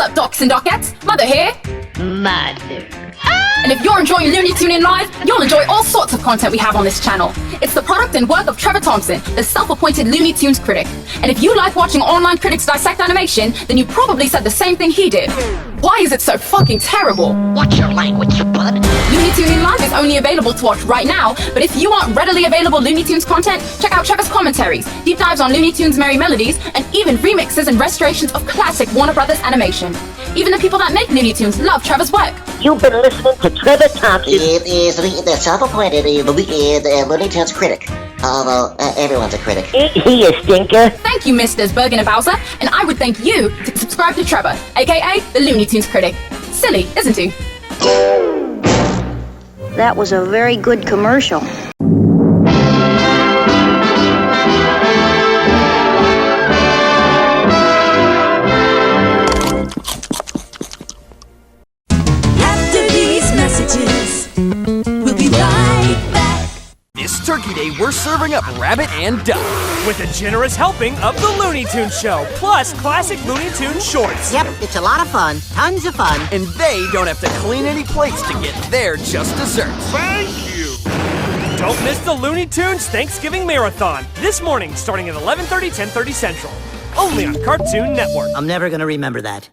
up, docs and docettes? Mother here. Mother. And if you're enjoying Looney Tuning Live, you'll enjoy all sorts of content we have on this channel. It's the product and work of Trevor Thompson, the self-appointed Looney Tunes Critic. And if you like watching online critics dissect animation, then you probably said the same thing he did. Why is it so fucking terrible? What's your language, you bud? Looney Tuning Live is only available to watch right now, but if you want readily available Looney Tunes content, check out Trevor's commentaries, deep dives on Looney Tunes' Merrie Melodies, and even remixes and restorations of classic Warner Brothers animation. Even the people that make Looney Tunes love Trevor's work. You've been listening to Trevor Thompson. It is the self-appointed Looney Tunes Critic. Although everyone's a critic. He is stinker. Thank you, Misters Bergen and Bowser, and I would thank you to subscribe to Trevor, aka the Looney Tunes Critic. Silly, isn't he? That was a very good commercial. We'll be right back. This Turkey Day, we're serving up rabbit and duck with a generous helping of the Looney Tunes show, plus classic Looney Tunes shorts. Yep, it's a lot of fun. Tons of fun. And they don't have to clean any plates to get their just desserts. Thank you. Don't miss the Looney Tunes Thanksgiving Marathon this morning, starting at 11:30, 10:30 Central. Only on Cartoon Network. I'm never gonna remember that.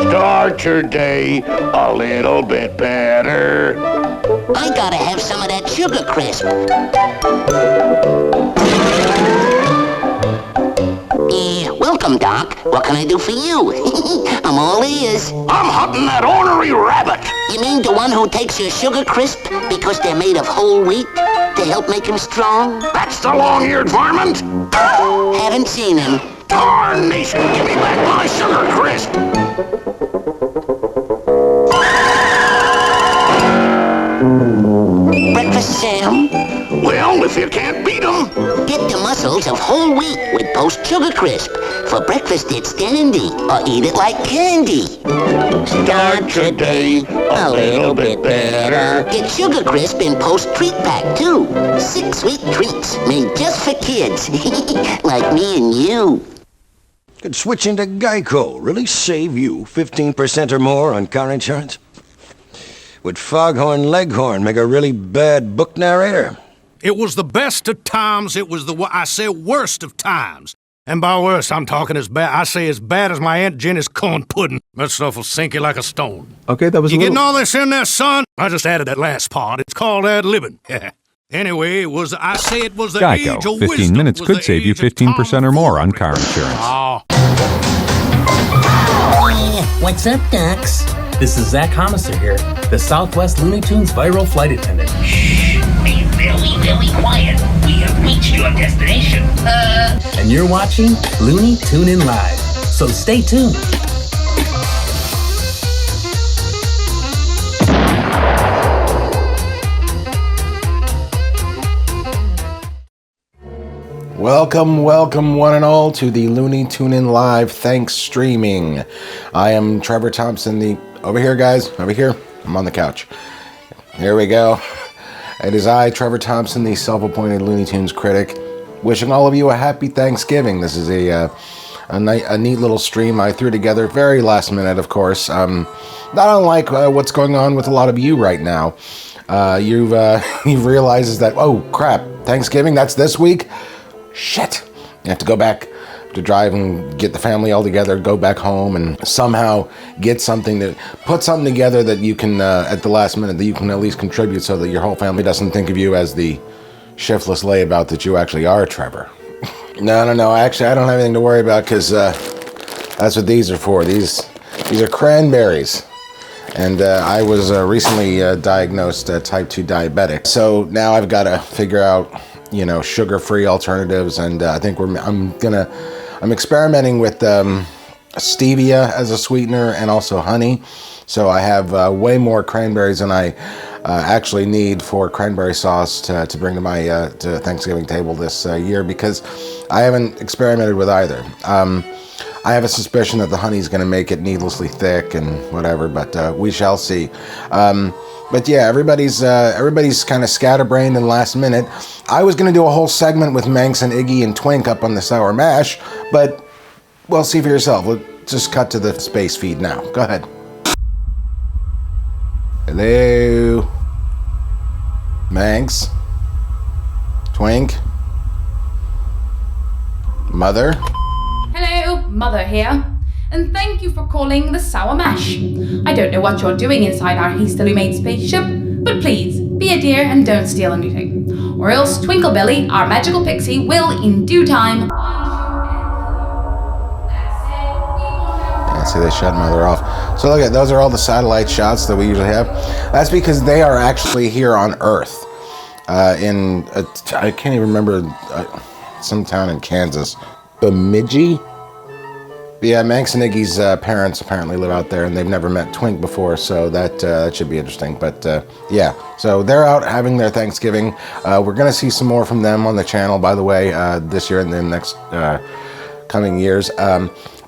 Start your day a little bit better. I gotta have some of that sugar crisp. Welcome, Doc. What can I do for you? I'm all ears. I'm hunting that ornery rabbit. You mean the one who takes your sugar crisp because they're made of whole wheat to help make him strong? That's the long-eared varmint. Haven't seen him. Tarnation, give me back my sugar crisp. Breakfast, Sam? Well, if you can't beat 'em. Get the muscles of whole wheat with Post Sugar Crisp. For breakfast, it's dandy, or eat it like candy. Start your day a little bit better. Get Sugar Crisp in Post Treat Pack, too. 6 sweet treats made just for kids, like me and you. Could switching to Geico really save you 15% or more on car insurance? Would Foghorn Leghorn make a really bad book narrator? It was the best of times. It was worst of times. And by worst, I'm talking as bad as my Aunt Jenny's corn pudding. That stuff will sink you like a stone. Okay, that was You getting all this in there, son? I just added that last part. It's called ad-libbing. Anyway, it was the age of wisdom. 15 minutes could save you 15% or more on car insurance. Oh. What's up, Ducks? This is Zach Homiser here, the Southwest Looney Tunes viral flight attendant. Shh! Be very, very quiet. We have reached your destination. And you're watching Looney Tuning Live, so stay tuned. Welcome, one and all, to the Looney Tuning Live Thanks Streaming. I am Trevor Thompson, over here, guys, over here. I'm on the couch. Here we go. It is I, Trevor Thompson, the self-appointed Looney Tunes Critic, wishing all of you a happy Thanksgiving. This is a neat little stream I threw together, very last minute, of course. Not unlike what's going on with a lot of you right now. You've realized that, oh crap, Thanksgiving, that's this week? Shit. You have to go back to drive and get the family all together, go back home, and somehow put something together that you can, at the last minute, that you can at least contribute so that your whole family doesn't think of you as the shiftless layabout that you actually are, Trevor. No, actually, I don't have anything to worry about, because that's what these are for. These are cranberries. And I was recently diagnosed type 2 diabetic. So now I've got to figure out, sugar-free alternatives, and I think I'm experimenting with stevia as a sweetener and also honey. So I have way more cranberries than I actually need for cranberry sauce to bring to my to Thanksgiving table this year, because I haven't experimented with either. I have a suspicion that the honey's going to make it needlessly thick and whatever, but we shall see. But yeah, everybody's kind of scatterbrained and last minute. I was going to do a whole segment with Manx and Iggy and Twink up on the Sour Mash, but Well, see for yourself. Let's just cut to the space feed now. Go ahead. Hello. Manx. Twink. Mother. Hello, Mother here. And thank you for calling the Sour Mash. I don't know what you're doing inside our hastily made spaceship, but please, be a dear and don't steal anything. Or else Twinklebelly, our magical pixie, will, in due time... Yeah, see, they shut Mother off. So look at, those are all the satellite shots that we usually have. That's because they are actually here on Earth. I can't even remember, some town in Kansas. Bemidji? Yeah, Manx and Iggy's parents apparently live out there, and they've never met Twink before, so that should be interesting. But yeah, so they're out having their Thanksgiving. We're going to see some more from them on the channel, by the way, this year and the next coming years.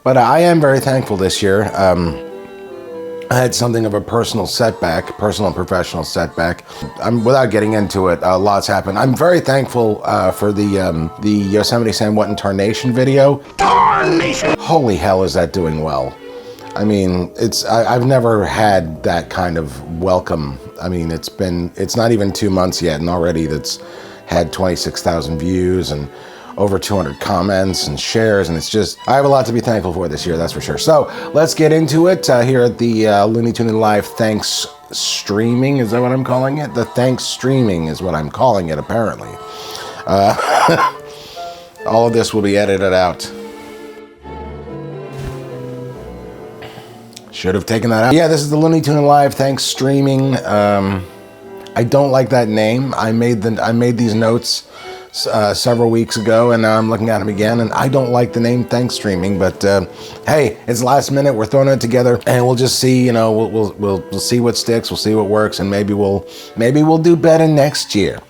But I am very thankful this year. I had something of a personal and professional setback. Without getting into it, lots happened. I'm very thankful for the Yosemite Sam What in Tarnation video. Tarnation! Holy hell, is that doing well? I mean, I've never had that kind of welcome. I mean, it's not even 2 months yet, and already that's had 26,000 views and over 200 comments and shares, and it's just, I have a lot to be thankful for this year, that's for sure. So let's get into it here at the Looney Tunes Live Thanks Streaming. Is that what I'm calling it? The Thanks Streaming is what I'm calling it, apparently. All of this will be edited out. Should have taken that out. Yeah, this is the Looney Tunes Live Thanks Streaming. I don't like that name. I made these notes several weeks ago, and now I'm looking at them again, and I don't like the name Thanks Streaming, but hey, it's last minute, we're throwing it together, and we'll just see, you know, we'll see what sticks, we'll see what works, and maybe we'll do better next year.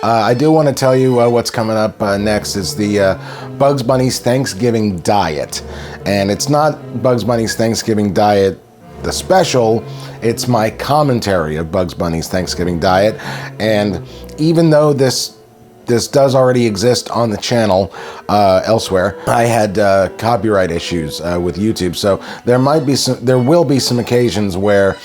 I do want to tell you what's coming up next is the Bugs Bunny's Thanksgiving Diet, and it's not Bugs Bunny's Thanksgiving Diet the special, it's my commentary of Bugs Bunny's Thanksgiving Diet, and even though this does already exist on the channel elsewhere, I had copyright issues with YouTube, so there will be some occasions where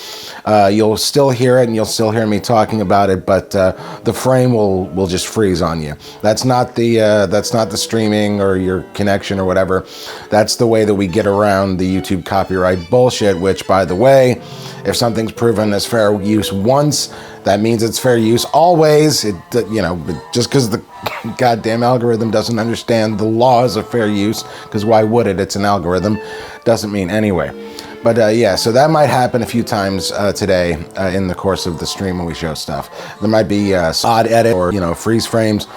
you'll still hear it and you'll still hear me talking about it, but the frame will just freeze on you. That's not the streaming or your connection or whatever. That's the way that we get around the YouTube copyright bullshit, which, by the way, if something's proven as fair use once, that means it's fair use always. Just because the goddamn algorithm doesn't understand the laws of fair use, because why would it? It's an algorithm. Doesn't mean anyway. But yeah, so that might happen a few times today in the course of the stream when we show stuff. There might be odd edit or, freeze frames.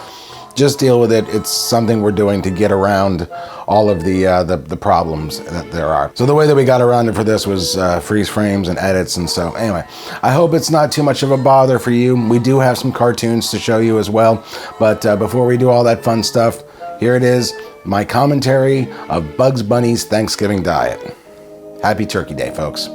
Just deal with it. It's something we're doing to get around all of the problems that there are. So the way that we got around it for this was freeze frames and edits, and so anyway, I hope it's not too much of a bother for you. We do have some cartoons to show you as well, but before we do all that fun stuff, here it is, my commentary of Bugs Bunny's Thanksgiving Diet. Happy Turkey Day, folks.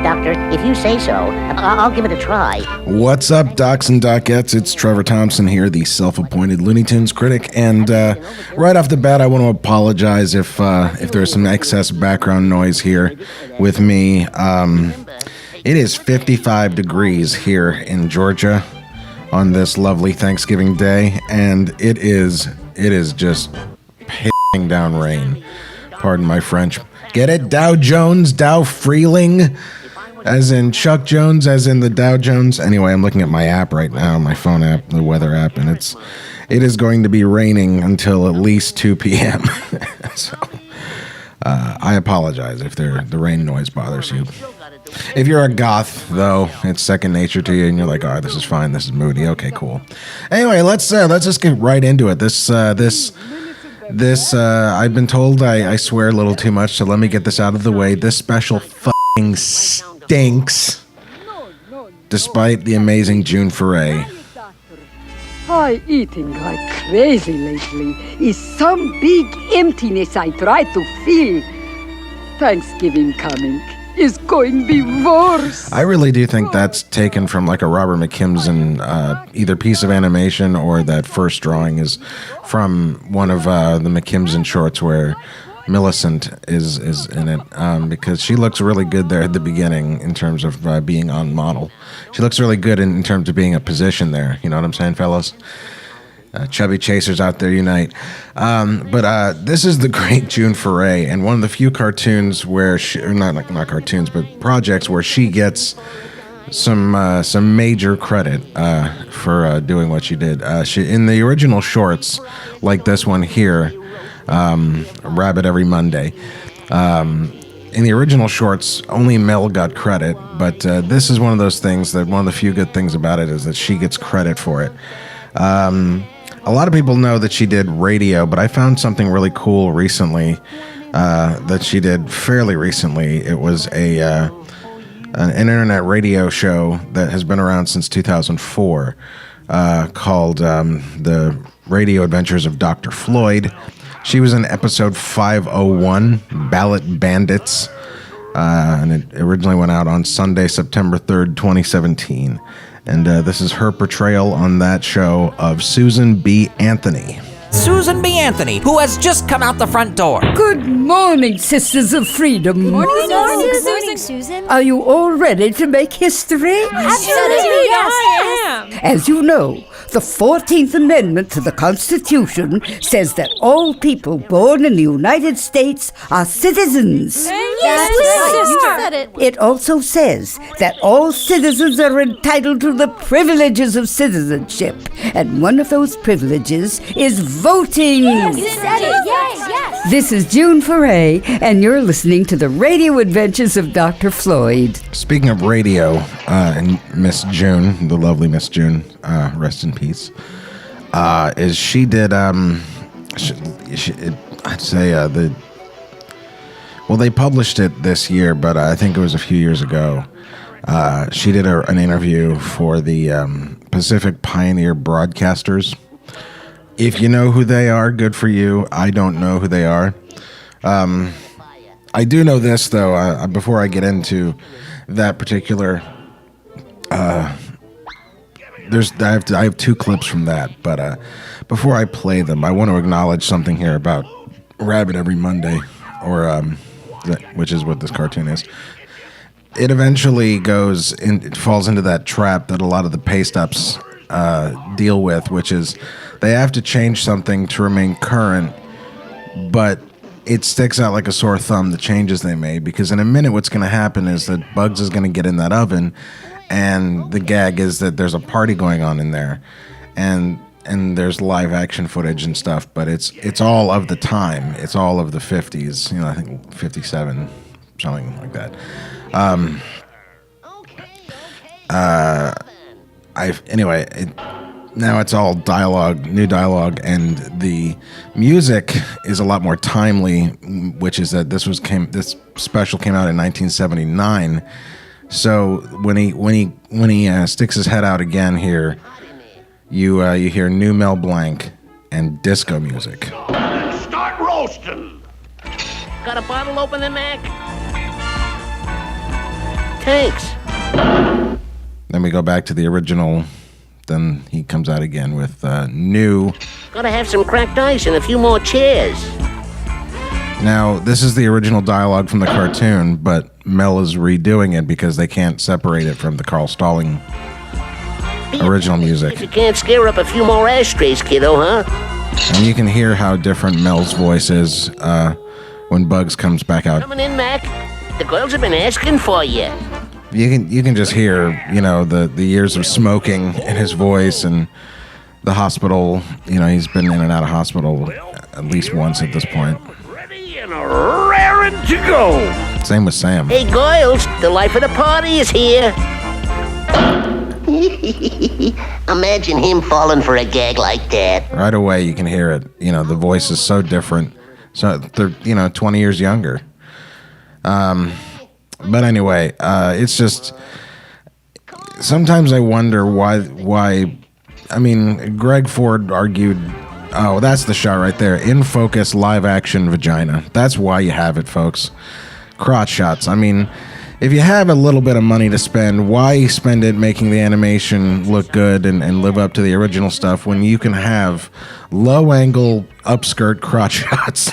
Doctor, if you say so, I'll give it a try. What's up, docs and docettes? It's Trevor Thompson here, the self-appointed Looney Tunes critic, and right off the bat, I want to apologize if there's some excess background noise here with me. It is 55 degrees here in Georgia on this lovely Thanksgiving Day, and it is just pissing down rain. Pardon my French. Get it? Dow Jones, Dow Freeling, as in Chuck Jones, as in the Dow Jones. Anyway, I'm looking at my app right now, my phone app, the weather app, and it is going to be raining until at least 2 p.m. So I apologize if the rain noise bothers you. If you're a goth, though, it's second nature to you, and you're like, "Oh, this is fine. This is moody. Okay, cool." Anyway, let's just get right into it. This I've been told I swear a little too much, so let me get this out of the way. This special fucking stinks, despite the amazing June Foray. I eating like crazy lately is some big emptiness I try to fill. Thanksgiving coming is going to be worse. I really do think that's taken from like a Robert McKimson either piece of animation or that first drawing is from one of the McKimson shorts where Millicent is in it because she looks really good there at the beginning in terms of being on model. She looks really good in terms of being a position there. You know what I'm saying, fellas? Chubby chasers out there unite. But this is the great June Foray, and one of the few cartoons where she, or not cartoons, but projects where she gets some major credit for doing what she did. She in the original shorts, like this one here, Rabbit Every Monday. In the original shorts, only Mel got credit, but this is one of those things that one of the few good things about it is that she gets credit for it. A lot of people know that she did radio, but I found something really cool recently that she did fairly recently. It was an internet radio show that has been around since 2004 called The Radio Adventures of Dr. Floyd. She was in episode 501, Ballot Bandits, and it originally went out on Sunday, September 3rd, 2017. And this is her portrayal on that show of Susan B. Anthony. Susan B. Anthony, who has just come out the front door. Good morning, Sisters of Freedom. Good morning, Susan. Are you all ready to make history? Absolutely, yes. As you know, the 14th Amendment to the Constitution says that all people born in the United States are citizens. It also says that all citizens are entitled to the privileges of citizenship, and one of those privileges is voting. Yes. This is June Foray, and you're listening to the Radio Adventures of Dr. Floyd. Speaking of radio, and Miss June, the lovely Miss June, rest in peace, is she did, I'd say well, they published it this year, but I think it was a few years ago. She did an interview for the Pacific Pioneer Broadcasters. If you know who they are, good for you. I don't know who they are. I do know this, though, before I get into that particular... I have two clips from that, but before I play them, I want to acknowledge something here about Rabbit Every Monday, or which is what this cartoon is. It eventually it falls into that trap that a lot of the paste-ups deal with, which is they have to change something to remain current, but it sticks out like a sore thumb, the changes they made, because in a minute what's going to happen is that Bugs is going to get in that oven, and the gag is that there's a party going on in there, and there's live action footage and stuff, but it's all of the time. It's all of the 50s, I think 57, something like that. Now it's all dialogue, new dialogue, and the music is a lot more timely, which is that this special came out in 1979. So when he sticks his head out again here, you hear new Mel Blanc and disco music. Start roasting. Got a bottle opener, Mac? Thanks. Then we go back to the original. Then he comes out again with new. Gotta have some cracked ice and a few more chairs. Now, this is the original dialogue from the cartoon, but Mel is redoing it because they can't separate it from the Karl Stalling original music. You can't scare up a few more ashtrays, kiddo, huh? And you can hear how different Mel's voice is when Bugs comes back out. Coming in, Mac. The girls have been asking for you. You can just hear, the years of smoking in his voice and the hospital. He's been in and out of hospital at least once at this point. Ready and raring to go. Same with Sam. Hey, girls, the life of the party is here. Imagine him falling for a gag like that. Right away, you can hear it. The voice is so different. So they're, 20 years younger. But anyway, it's just sometimes I wonder why I mean, Greg Ford argued, oh, that's the shot right there. In focus, live action vagina. That's why you have it, folks. Crotch shots. I mean, if you have a little bit of money to spend, why spend it making the animation look good and live up to the original stuff when you can have low-angle, upskirt crotch shots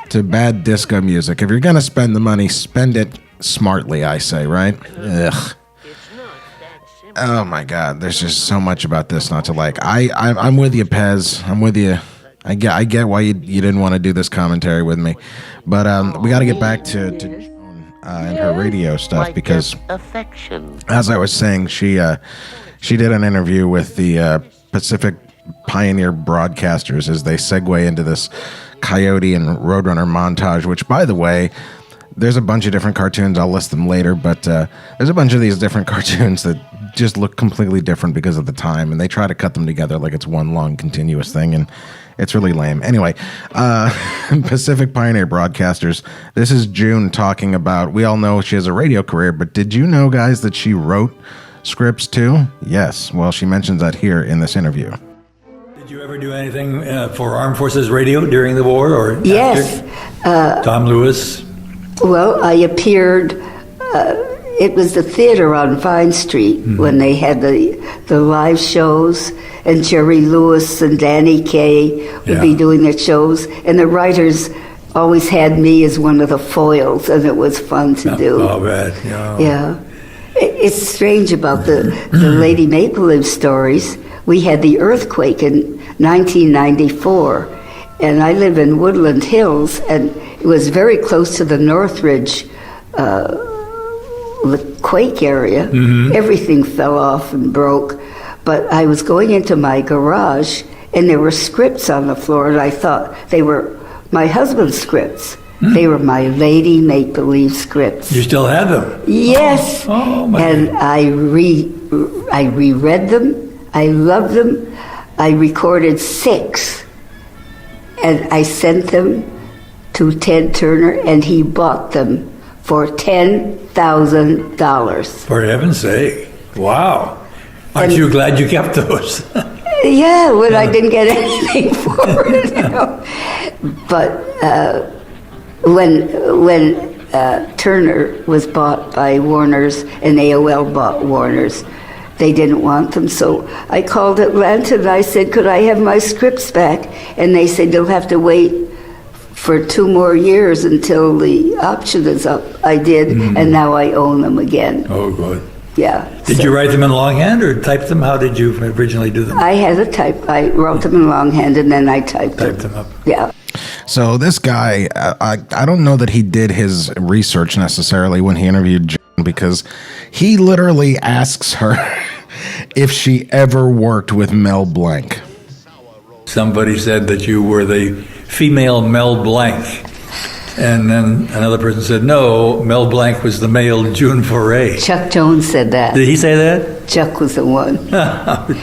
to bad disco music? If you're going to spend the money, spend it smartly, I say, right? Ugh. Oh, my God. There's just so much about this not to like. I'm with you, Pez. I'm with you. I get why you didn't want to do this commentary with me. But we got to get back to and her radio stuff, because as I was saying, she did an interview with the Pacific Pioneer broadcasters as they segue into this Coyote and Roadrunner montage, which, by the way, there's a bunch of different cartoons. I'll list them later, but there's a bunch of these different cartoons that just look completely different because of the time, and they try to cut them together like it's one long continuous thing, and it's really lame. Anyway, Pacific Pioneer broadcasters, this is June talking about, we all know she has a radio career, but did you know, guys, that she wrote scripts too? Yes. Well, she mentions that here in this interview. Did you ever do anything for Armed Forces Radio during the war or Yes. after? Tom Lewis? Well, I appeared, it was the theater on Vine Street when they had the live shows, and Jerry Lewis and Danny Kaye would be doing their shows, and the writers always had me as one of the foils, and it was fun to do. Oh, bad. Yeah. It's strange about the Lady Maple Leaf stories. We had the earthquake in 1994, and I live in Woodland Hills, and it was very close to the Northridge the quake area. Everything fell off and broke. But I was going into my garage, and there were scripts on the floor, and I thought they were my husband's scripts. They were my Lady Make-Believe scripts. You still have them? Yes. Oh my. And I reread them. I loved them. I recorded 6, and I sent them to Ted Turner, and he bought them for $10,000. For heaven's sake. Wow. Aren't you glad you kept those? Yeah, when I didn't get anything for it. You know. But when Turner was bought by Warner's and AOL bought Warner's, they didn't want them. So I called Atlanta and I said, could I have my scripts back? And they said, you'll have to wait for 2 more years until the option is up. I did, and now I own them again. Oh, good. Yeah. Did you write them in longhand or type them? How did you originally do them? I had a type. I wrote them in longhand and then I typed them up. Yeah. So this guy, I don't know that he did his research necessarily when he interviewed Jen, because he literally asks her if she ever worked with Mel Blanc. Somebody said that you were the female Mel Blanc. And then another person said, no, Mel Blanc was the male June Foray. Chuck Jones said that. Did he say that? Chuck was the one.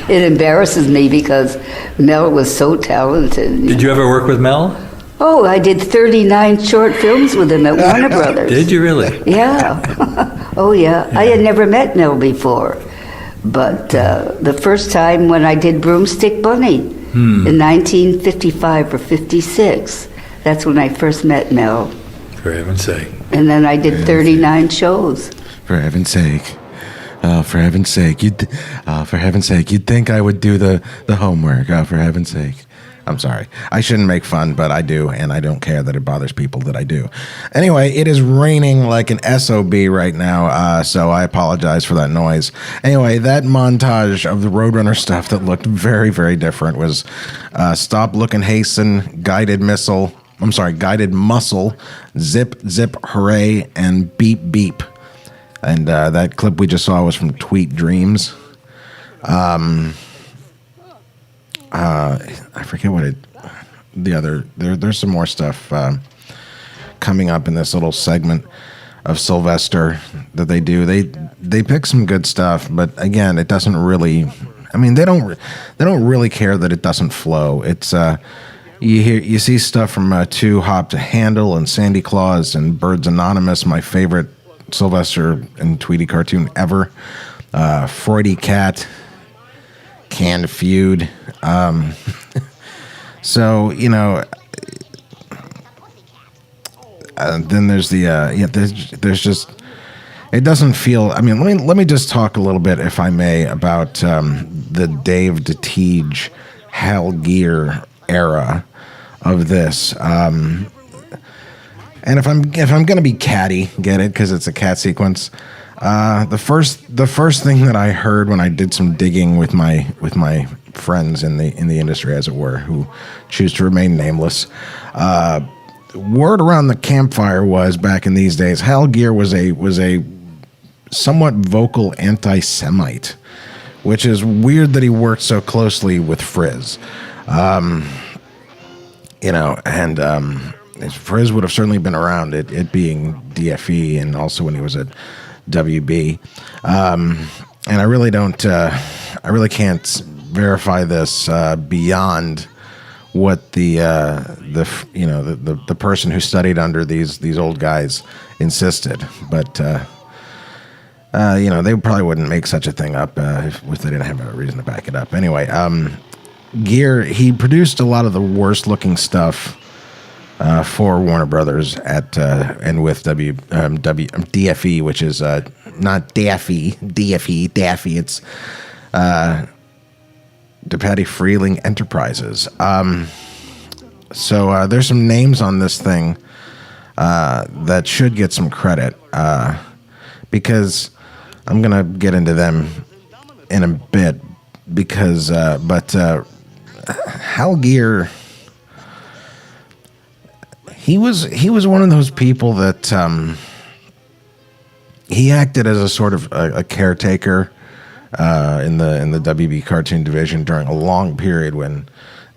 It embarrasses me because Mel was so talented. Did you ever work with Mel? Oh, I did 39 short films with him at Warner Brothers. Did you really? Yeah. Oh, yeah. I had never met Mel before. But the first time when I did Broomstick Bunny in 1955 or 56, that's when I first met Mel. For heaven's sake. And then I did 39 shows. For heaven's sake. For heaven's sake. You'd think I would do the homework. For heaven's sake. I'm sorry. I shouldn't make fun, but I do, and I don't care that it bothers people that I do. Anyway, it is raining like an SOB right now, so I apologize for that noise. Anyway, that montage of the Roadrunner stuff that looked very, very different was Stop, Look, and Hasten, Guided Muscle, Zip, Zip, Hooray, and Beep, Beep. And that clip we just saw was from Tweet Dreams. I forget what there's some more stuff coming up in this little segment of Sylvester that they do. They pick some good stuff, but again, it doesn't really, I mean, they don't really care that it doesn't flow. It's you see stuff from Too Hop to Handle and Sandy Claus and Birds Anonymous, my favorite Sylvester and Tweety cartoon ever. Freudy Cat, canned feud. So, you know, then there's the, there's just, it doesn't feel, I mean, let me just talk a little bit, if I may, about the Dave DeTeege, Hal Gear era of this. And if I'm going to be catty, get it? Because it's a cat sequence. The first thing that I heard when I did some digging with my friends in the industry, as it were, who choose to remain nameless, word around the campfire was, back in these days, Hal Gear was a somewhat vocal anti-Semite, which is weird that he worked so closely with Frizz. You know, and Frizz would have certainly been around, it being DFE, and also when he was at WB. And I really can't verify this beyond what the person who studied under these old guys insisted, but you know, they probably wouldn't make such a thing up if they didn't have a reason to back it up. Anyway, Gear, he produced a lot of the worst looking stuff for Warner Brothers and with DFE, which is not Daffy, it's DePatie Freeling Enterprises. So there's some names on this thing that should get some credit, because I'm gonna get into them in a bit, because Hal Gear, he was one of those people that he acted as a sort of a caretaker in the WB cartoon division during a long period when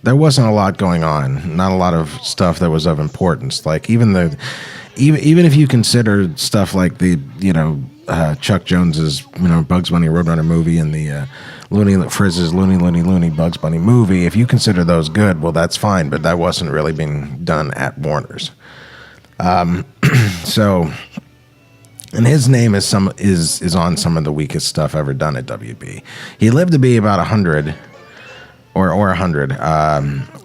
there wasn't a lot going on, not a lot of stuff that was of importance. Like even if you consider stuff like the Chuck Jones's Bugs Bunny Roadrunner movie and the Frizz's Looney Bugs Bunny movie, if you consider those good, well, that's fine, but that wasn't really being done at Warner's. So, and his name is on some of the weakest stuff ever done at WB. He lived to be about 100 or 100,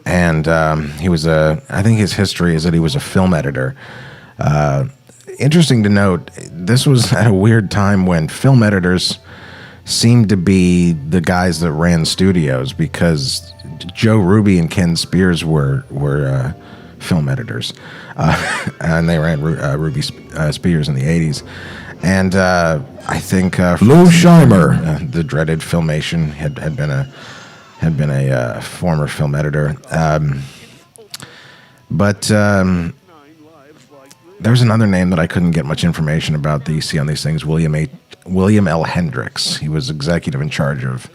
and he was I think his history is that he was a film editor. Interesting to note, this was at a weird time when film editors seemed to be the guys that ran studios, because Joe Ruby and Ken Spears were film editors, and they ran Ruby Spears in the 80s. And I think Lou Scheimer, the dreaded Filmation, had been a former film editor, but there's another name that I couldn't get much information about that you see on these things, William L. Hendricks. He was executive in charge of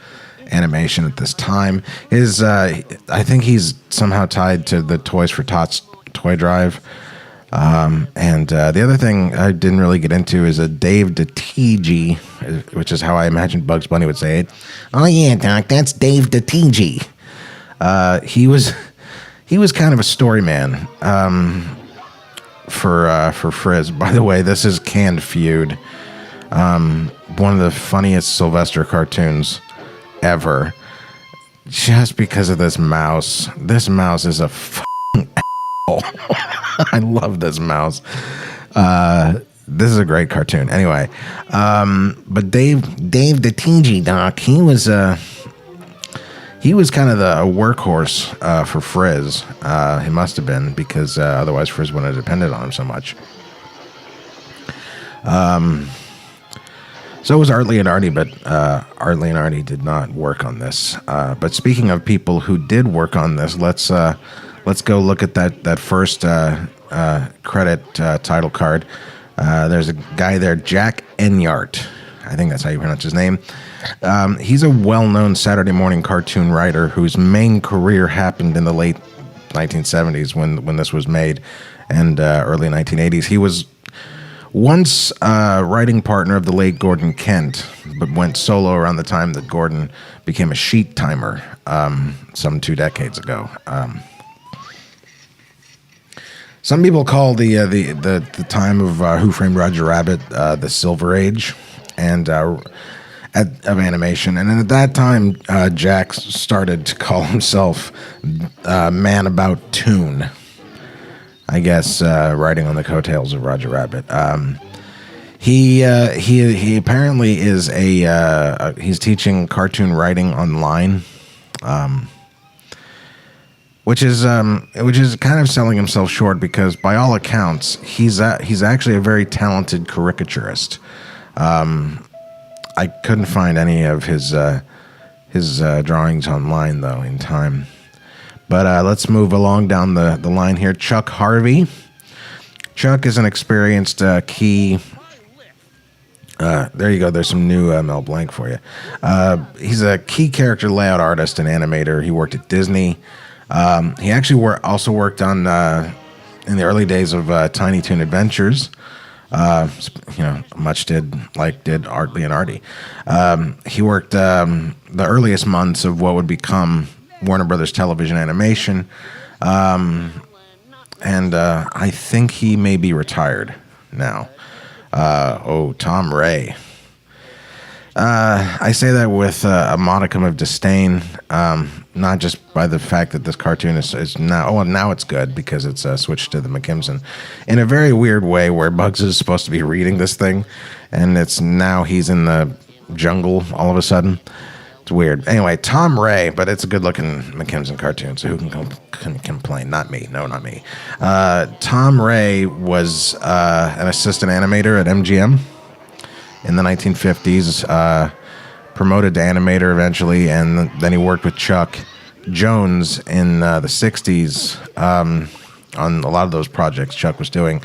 animation at this time. I think he's somehow tied to the Toys for Tots toy drive. And the other thing I didn't really get into is a Dave DeTeege, which is how I imagine Bugs Bunny would say it. Oh yeah, Doc, that's Dave DeTeege. He was kind of a story man. For Frizz. By the way, this is Canned Feud. One of the funniest Sylvester cartoons ever. Just because of this mouse. This mouse is a f***ing asshole. I love this mouse. This is a great cartoon. Anyway, but Dave DeTeege, Doc, he was kind of a workhorse for Frizz. He must have been, because otherwise Frizz wouldn't have depended on him so much. So was Artley and Artie, but Artley and Artie did not work on this. But speaking of people who did work on this, let's go look at that first credit title card. There's a guy there, Jack Enyart. I think that's how you pronounce his name. He's a well-known Saturday morning cartoon writer whose main career happened in the late 1970s when this was made, and early 1980s. He was once writing partner of the late Gordon Kent, but went solo around the time that Gordon became a sheet timer some 2 decades ago. Some people call the time of Who Framed Roger Rabbit the Silver Age, and of animation. And then at that time, Jack started to call himself Man About Toon. I guess riding on the coattails of Roger Rabbit. He apparently is he's teaching cartoon writing online, which is kind of selling himself short because by all accounts he's actually a very talented caricaturist. I couldn't find any of his drawings online though in time. But let's move along down the line here. Chuck Harvey. Chuck is an experienced key. There you go. There's some new Mel Blanc for you. He's a key character layout artist and animator. He worked at Disney. He actually also worked on in the early days of Tiny Toon Adventures. Much did Art Leonardi. He worked the earliest months of what would become Warner Brothers Television Animation, and I think he may be retired now. Tom Ray. I say that with a modicum of disdain, not just by the fact that this cartoon is now. Well, now it's good because it's switched to the McKimson in a very weird way, where Bugs is supposed to be reading this thing, and he's in the jungle all of a sudden. It's weird. Anyway, Tom Ray, but it's a good-looking McKimson cartoon, so who can complain? Not me. No, not me. Tom Ray was an assistant animator at MGM in the 1950s, promoted to animator eventually, and then he worked with Chuck Jones in the 60s on a lot of those projects Chuck was doing.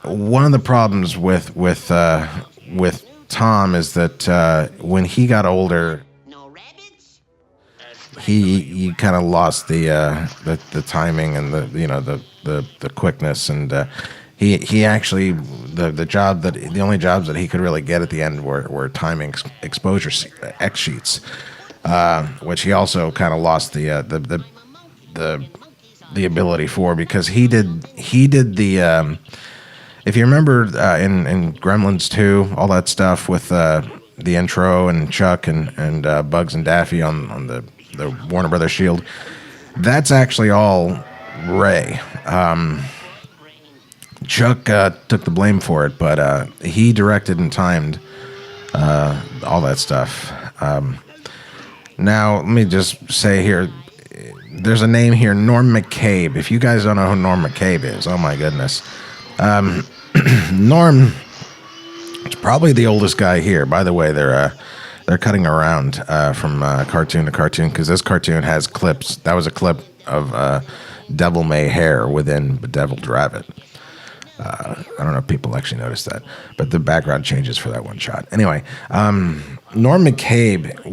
One of the problems with Tom is that when he got older, he kind of lost the timing and the quickness, and he actually the only jobs that he could really get at the end were timing exposure X sheets, which he also kind of lost the ability for, because he did the if you remember in Gremlins 2, all that stuff with the intro and Chuck and Bugs and Daffy on the Warner Brothers Shield, that's actually all Ray. Chuck took the blame for it, but he directed and timed all that stuff. Now, let me just say here, there's a name here, Norm McCabe. If you guys don't know who Norm McCabe is, oh my goodness. Norm is probably the oldest guy here. By the way, they're cutting around from cartoon to cartoon, because this cartoon has clips. That was a clip of Devil May Hair within Bedeviled Rabbit. I don't know if people actually noticed that, but the background changes for that one shot. Anyway, Norm McCabe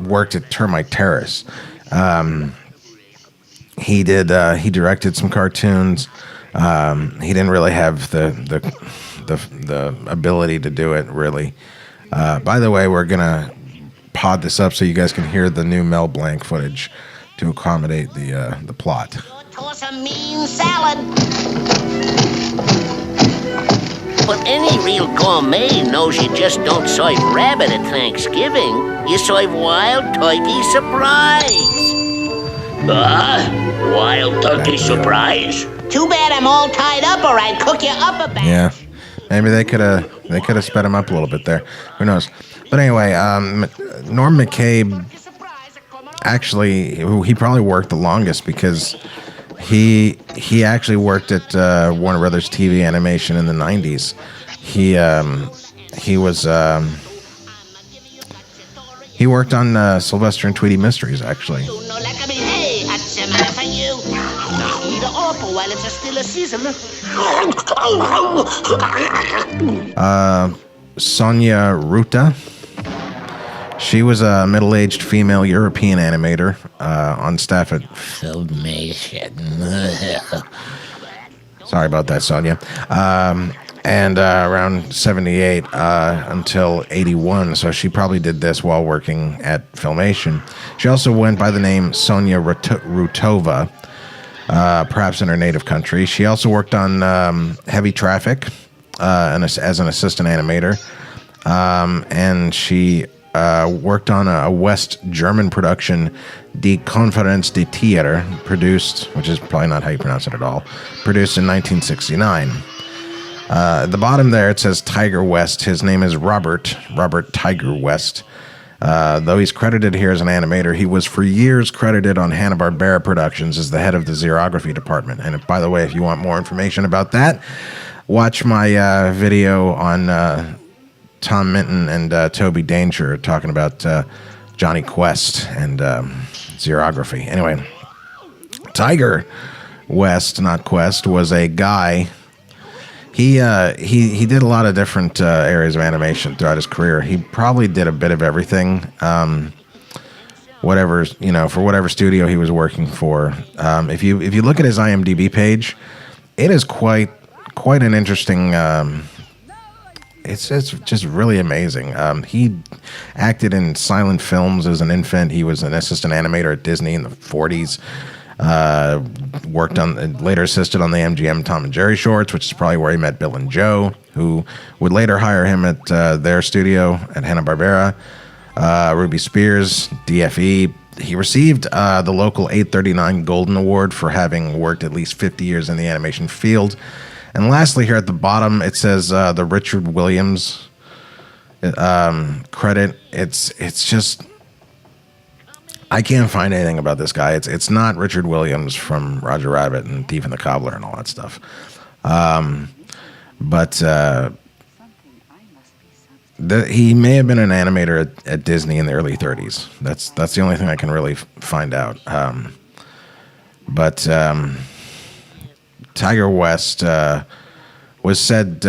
worked at Termite Terrace. He directed some cartoons. He didn't really have the ability to do it, really. By the way, we're gonna pod this up so you guys can hear the new Mel Blanc footage to accommodate the plot. Toss a mean salad. But any real gourmet knows you just don't serve rabbit at Thanksgiving. You serve wild turkey surprise. Wild turkey surprise? Too bad I'm all tied up, or I'd cook you up a batch. Yeah, maybe they could have sped him up a little bit there. Who knows? But anyway, Norm McCabe, actually, he probably worked the longest, because he actually worked at Warner Brothers TV Animation in the 90s. He worked on Sylvester and Tweety Mysteries, actually. Sonia Ruta. She was a middle-aged female European animator on staff at Filmation. Sorry about that, Sonia. And around 78 until 81, so she probably did this while working at Filmation. She also went by the name Sonia Rutova, perhaps in her native country. She also worked on Heavy Traffic as an assistant animator. and she worked on a West German production, Die Konferenz des Theater, produced, which is probably not how you pronounce it at all, produced in 1969. At the bottom there, it says Tiger West. His name is Robert Tiger West. Though he's credited here as an animator, he was for years credited on Hanna-Barbera Productions as the head of the xerography department. And by the way, if you want more information about that, watch my video on Tom Minton and Toby Danger talking about Johnny Quest and xerography. Anyway, Tiger West, not Quest, was a guy. He did a lot of different areas of animation throughout his career. He probably did a bit of everything. Whatever, for whatever studio he was working for. If you look at his IMDb page, it is quite an interesting. It's just really amazing. He acted in silent films as an infant. He was an assistant animator at Disney in the 40s. Later assisted on the MGM Tom and Jerry shorts, which is probably where he met Bill and Joe, who would later hire him at their studio at Hanna-Barbera. Ruby Spears, DFE. He received the local 839 Golden Award for having worked at least 50 years in the animation field. And lastly, here at the bottom, it says the Richard Williams credit. It's just, I can't find anything about this guy. It's not Richard Williams from Roger Rabbit and Thief and the Cobbler and all that stuff. But he may have been an animator at Disney in the early 30s. That's the only thing I can really find out. But Tiger West was said.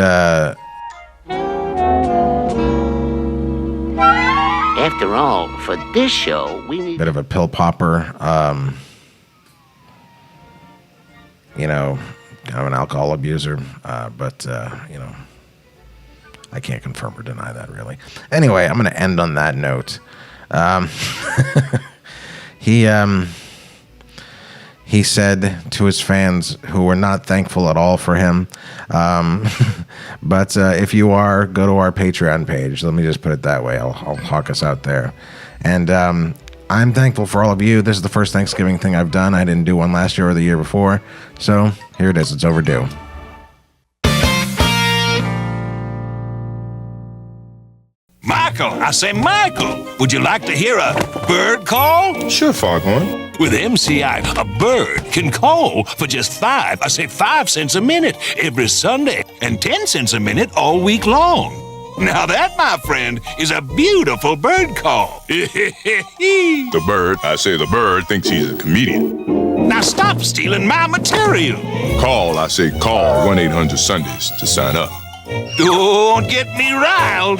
After all, for this show, we need... Bit of a pill popper, kind of an alcohol abuser, but, I can't confirm or deny that, really. Anyway, I'm going to end on that note. He said to his fans who were not thankful at all for him, but if you are, go to our Patreon page. Let me just put it that way. I'll hawk us out there. And I'm thankful for all of you. This is the first Thanksgiving thing I've done. I didn't do one last year or the year before. So here it is. It's overdue. Michael, I say, Michael, would you like to hear a bird call? Sure, Foghorn. With MCI, a bird can call for just 5 cents a minute every Sunday and 10 cents a minute all week long. Now that, my friend, is a beautiful bird call. The bird thinks he's a comedian. Now stop stealing my material. Call 1-800-Sundays to sign up. Don't get me riled.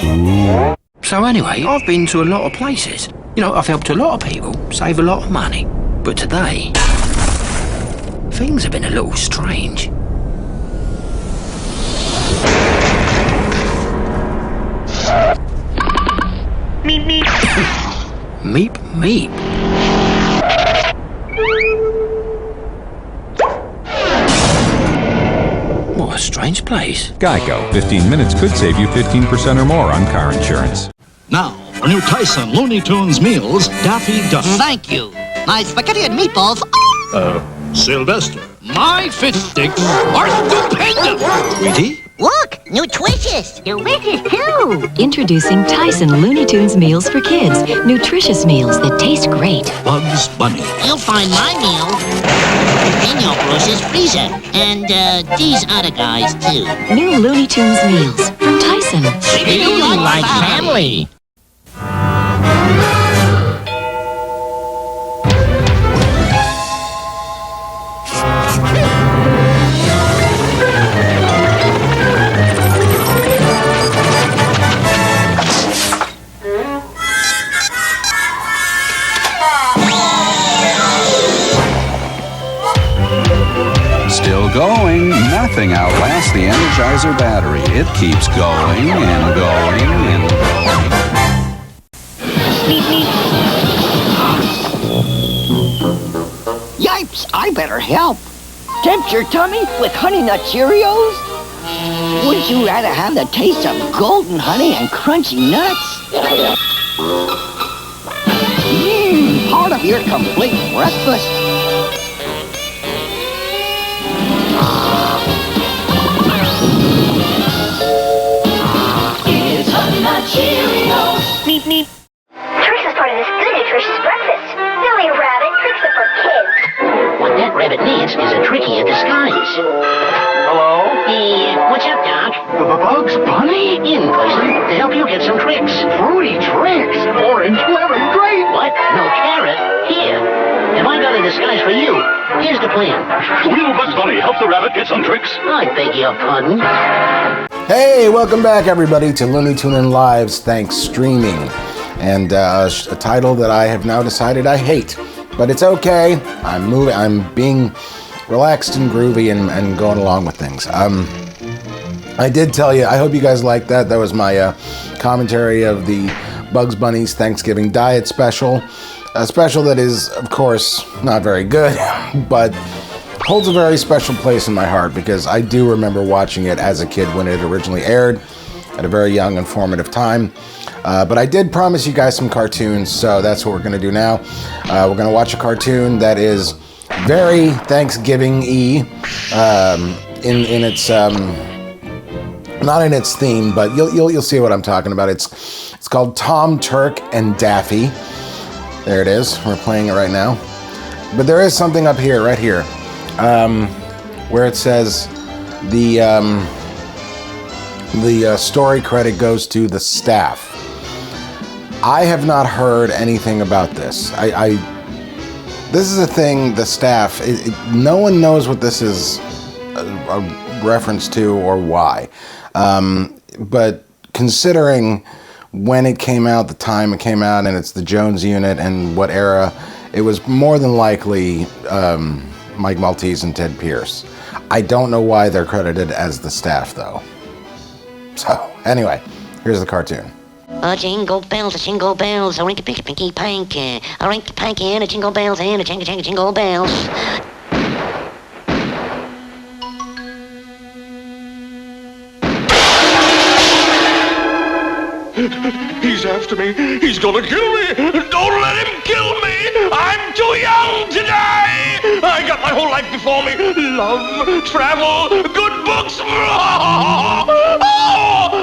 So anyway, I've been to a lot of places. I've helped a lot of people save a lot of money. But today, things have been a little strange. Meep, meep. Meep, meep. What a strange place. Geico. 15 minutes could save you 15% or more on car insurance. Now, for new Tyson Looney Tunes meals, Daffy Duck. Thank you. My spaghetti and meatballs. Sylvester. My fish sticks are stupendous. Tweety. Look, nutritious. Delicious, too. Introducing Tyson Looney Tunes meals for kids. Nutritious meals that taste great. Bugs Bunny. You'll find my meal in your grocer's freezer. And these other guys, too. New Looney Tunes meals from Tyson. Really like family. Going. Nothing outlasts the Energizer battery. It keeps going and going and Yipes, I better help. Tempt your tummy with Honey Nut Cheerios? Wouldn't you rather have the taste of golden honey and crunchy nuts? Part of your complete breakfast. It's Honey Nut Cheerios. Meep, meep. Tricks is part of this good nutritious breakfast. Billy Rabbit, tricks are for kids. What that rabbit needs is a Tricky in disguise. Hello? What's up, Doc? The Bugs Bunny? In, Poison, to help you get some tricks. Fruity tricks? Orange, lemon, grape. What? No carrot? Here. Have I got a disguise for you? Here's the plan. Will Bugs Bunny help the rabbit get some tricks? I beg your pardon. Hey, welcome back, everybody, to Looney Tunes Live's Thanks Streaming. And a title that I have now decided I hate. But it's okay. I'm being relaxed and groovy and going along with things. I did tell you, I hope you guys liked that. That was my commentary of the Bugs Bunny's Thanksgiving Diet Special. A special that is, of course, not very good, but holds a very special place in my heart because I do remember watching it as a kid when it originally aired at a very young and formative time. But I did promise you guys some cartoons, so that's what we're going to do now. We're going to watch a cartoon that is very Thanksgiving-y in its not in its theme, but you'll see what I'm talking about. It's called Tom, Turk, and Daffy. There it is. We're playing it right now. But there is something up here, right here, where it says the story credit goes to the staff. I have not heard anything about this. This is a thing, the staff, no one knows what this is a reference to or why. But considering when it came out, the time it came out, and it's the Jones unit and what era, it was more than likely Mike Maltese and Ted Pierce. I don't know why they're credited as the staff, though. So, anyway, here's the cartoon. Jingle bells, jingle bells, a rinky pinky pinky pank, a rinky panky and a jingle bells and a jingle bells. He's after me. He's gonna kill me. Don't let him kill me. I'm too young to die. I got my whole life before me. Love, travel, good books. Oh,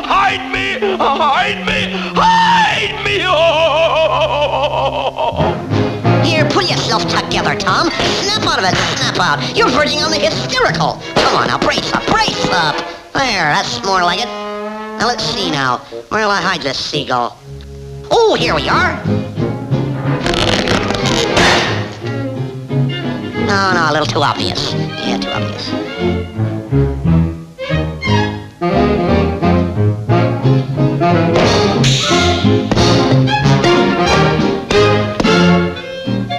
hide me, hide me, hide me. Oh. Here, pull yourself together, Tom. Snap out of it, snap out. You're verging on the hysterical. Come on now, brace up, brace up. There, that's more like it. Now, let's see now. Where'll I hide this seagull? Oh, here we are. No, a little too obvious. Yeah, too obvious.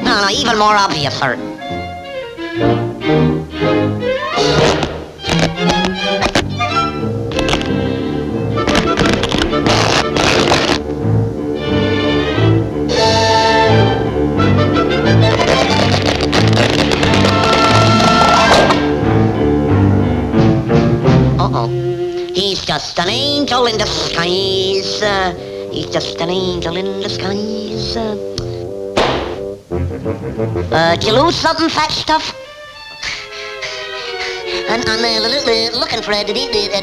No, even more obvious, sir. He's just an angel in disguise. He's just an angel in disguise. Did you lose something, fat stuff? I'm looking for a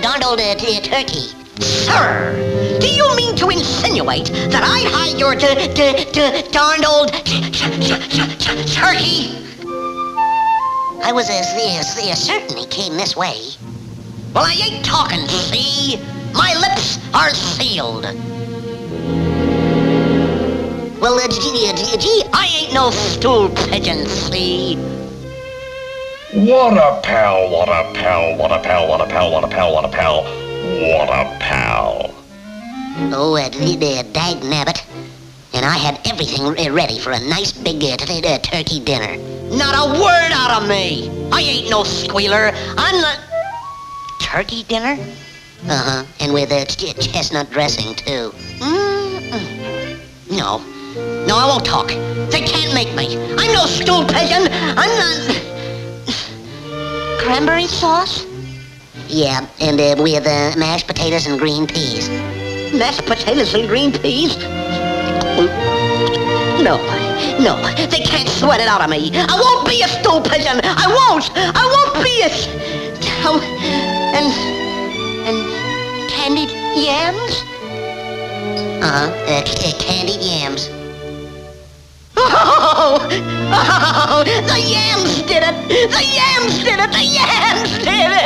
darned old turkey. Sir, do you mean to insinuate that I'd hide your darned old turkey? I was certain he came this way. Well, I ain't talking, see? My lips are sealed. Well, gee, I ain't no stool pigeon, see? What a pal, what a pal, what a pal, what a pal, what a pal, what a pal, what a pal. Oh, dag nabbit. And I had everything ready for a nice big turkey dinner. Not a word out of me! I ain't no squealer. I'm not... Turkey dinner? Uh-huh, and with chestnut dressing, too. No, I won't talk. They can't make me. I'm no stool pigeon. I'm not... Cranberry sauce? Yeah, and with mashed potatoes and green peas. Mashed potatoes and green peas? No, they can't sweat it out of me. I won't be a stool pigeon. I won't be a... Oh, and candied yams? Candied yams. Oh, the yams did it! The yams did it! The yams did it!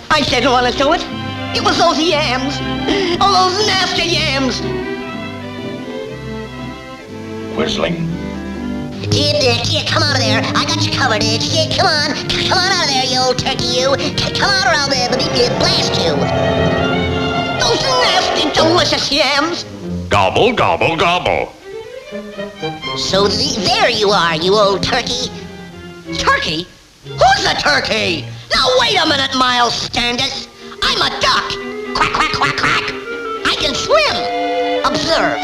I didn't want to do it. It was those yams. Oh, those nasty yams. Whistling. Kid, come out of there. I got you covered, kid. Come on out of there, you old turkey, you. Come out or I'll blast you. Those nasty, delicious yams. Gobble, gobble, gobble. So there you are, you old turkey. Turkey? Who's a turkey? Now wait a minute, Miles Standish. I'm a duck. Quack, quack, quack, quack. I can swim. Observe.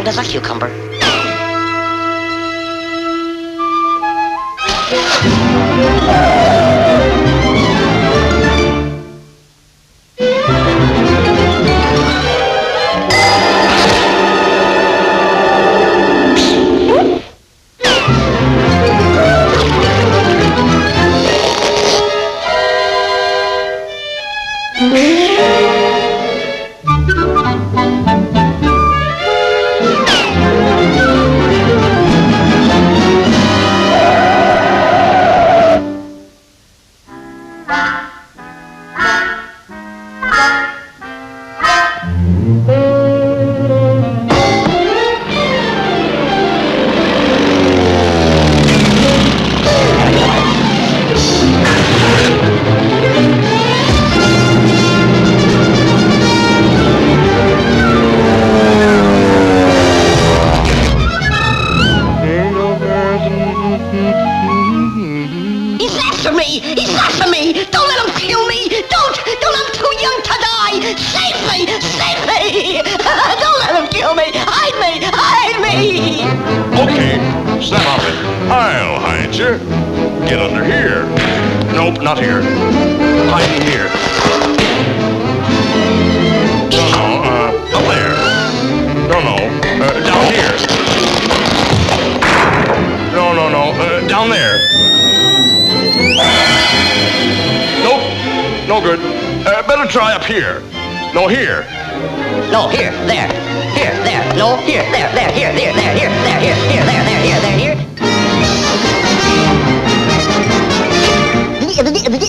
As a cucumber.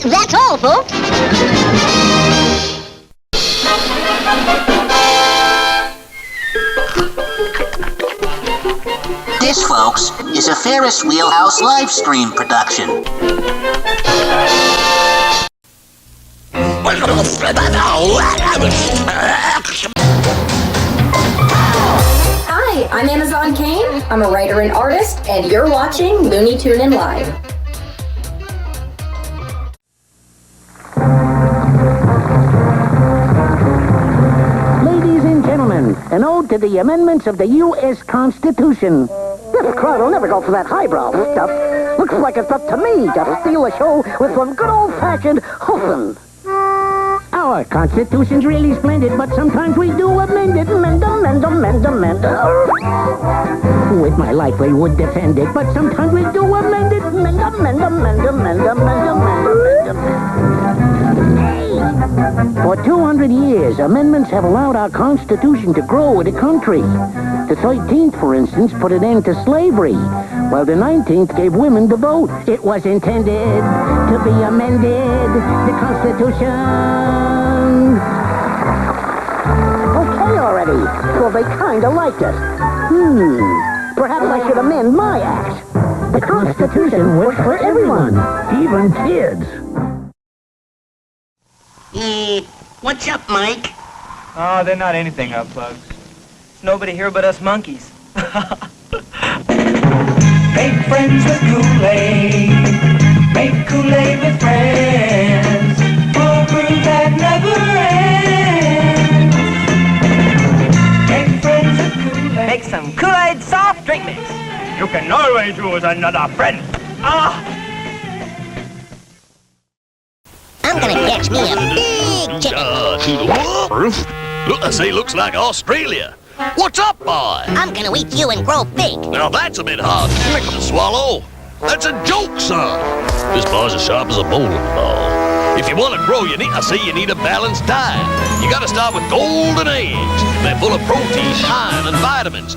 That's all, folks. This, folks, is a Ferris Wheelhouse live stream production. Hi, I'm Amazon Kane. I'm a writer and artist, and you're watching Looney Tunes Live. Ladies and gentlemen, an ode to the amendments of the U.S. Constitution. This crowd will never go for that highbrow stuff. Looks like it's up to me to steal a show with some good old-fashioned hoofing. Our Constitution's really splendid, but sometimes we do amend it. Mend. With my life we would defend it, but sometimes we do amend it. Mend. For 200 years, amendments have allowed our Constitution to grow in the country. The 13th, for instance, put an end to slavery, while the 19th gave women the vote. It was intended to be amended, the Constitution. Okay already. Well, they kind of liked us. Perhaps I should amend my act. The Constitution works for everyone, even kids. What's up, Mike? Oh, they're not anything up, Bugs. There's nobody here but us monkeys. Make friends with Kool-Aid. Make Kool-Aid with friends. For a brew that never ends. Make friends with Kool-Aid. Make some Kool-Aid soft drink mix. You can always use another friend. I'm gonna catch me a big chicken. Look, I say, looks like Australia. What's up, boy? I'm gonna eat you and grow big. Now that's a bit hard to swallow. That's a joke, son. This boy's as sharp as a bowling ball. If you want to grow, you need a balanced diet. You gotta start with golden eggs. They're full of protein, iron, and vitamins.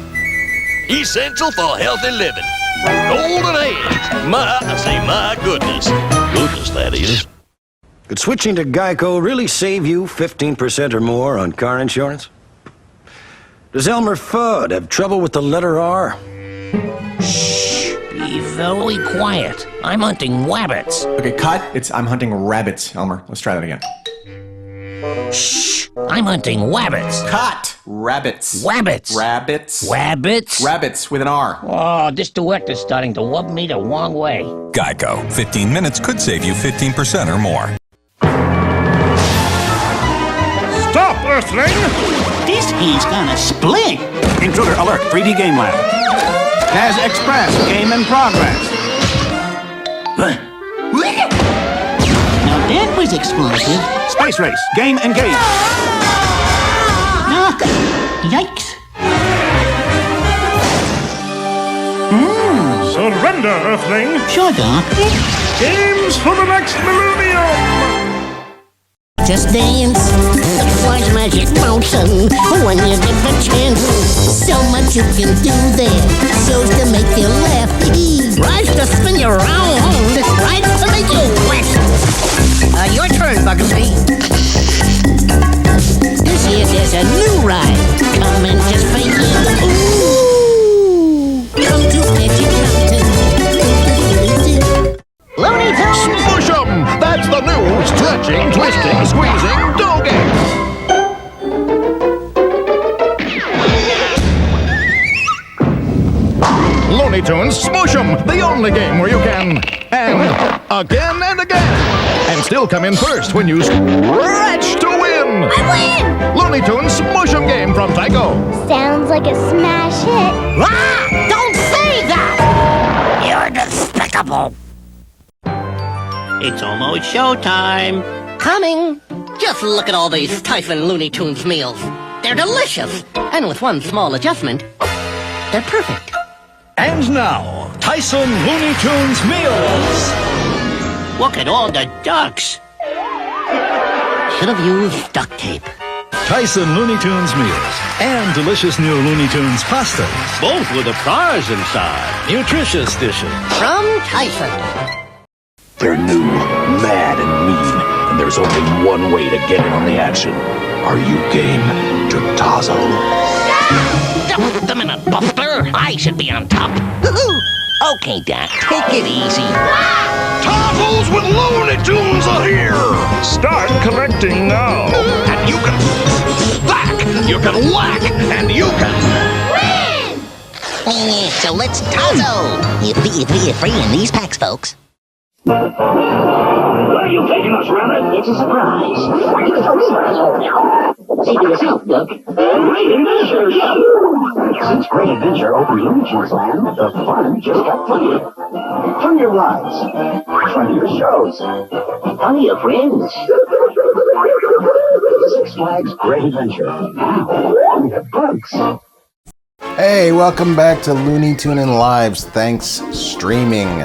Essential for healthy living. Golden eggs. My goodness. Goodness, that is. Could switching to Geico really save you 15% or more on car insurance? Does Elmer Fudd have trouble with the letter R? Shh, be very quiet. I'm hunting rabbits. Okay, cut. I'm hunting rabbits, Elmer. Let's try that again. Shh, I'm hunting rabbits. Cut. Rabbits. Rabbits. Rabbits. Rabbits. Rabbits with an R. Oh, this director's starting to rub me the wrong way. Geico. 15 minutes could save you 15% or more. Stop, Earthling! This is gonna split. Intruder alert, 3D Game Lab. Has Express, game in progress. Now that was explosive. Space Race, game engaged. Yikes. Surrender, Earthling! Sure, Doc. Games for the next millennium! Just dance, watch magic motion when you get the chance. So much you can do there, shows to make you laugh. Rides to spin you round, rides to make you wet. Your turn, Bugsy. This year there's a new ride coming just for you. Ooh, come to Magic Mountain. Looney Tunes! Smush 'em! That's the new stretching, twisting, squeezing dough game! Looney Tunes Smush 'em! The only game where you can... and again and again! And still come in first when you stretch to win! I win! Looney Tunes Smush 'em game from Tyco. Sounds like a smash hit. Ah! Don't say that! You're despicable! It's almost showtime. Coming! Just look at all these Tyson Looney Tunes meals. They're delicious. And with one small adjustment, they're perfect. And now, Tyson Looney Tunes Meals. Look at all the ducks. Should have used duct tape. Tyson Looney Tunes Meals. And delicious new Looney Tunes pastas. Both with a prize inside. Nutritious dishes. From Tyson. They're new, mad, and mean, and there's only one way to get in on the action. Are you game to Tazo? Just a minute, Buster. I should be on top. Okay, Doc, take it easy. Tazos with Looney Tunes are here! Start collecting now. And you can stack, you can whack, and you can... Win! So let's Tazo. You're free in these packs, folks. Where are you taking us, Rabbit? It's a surprise. See for yourself, Duck. Great adventure! Since Great Adventure opened Looney Tunes Land, the fun just got funnier. Funnier rides, funnier shows, funnier friends. Six Flags Great Adventure. Now, funnier bugs. Hey, welcome back to Looney Tunes Live's Thanks Streaming.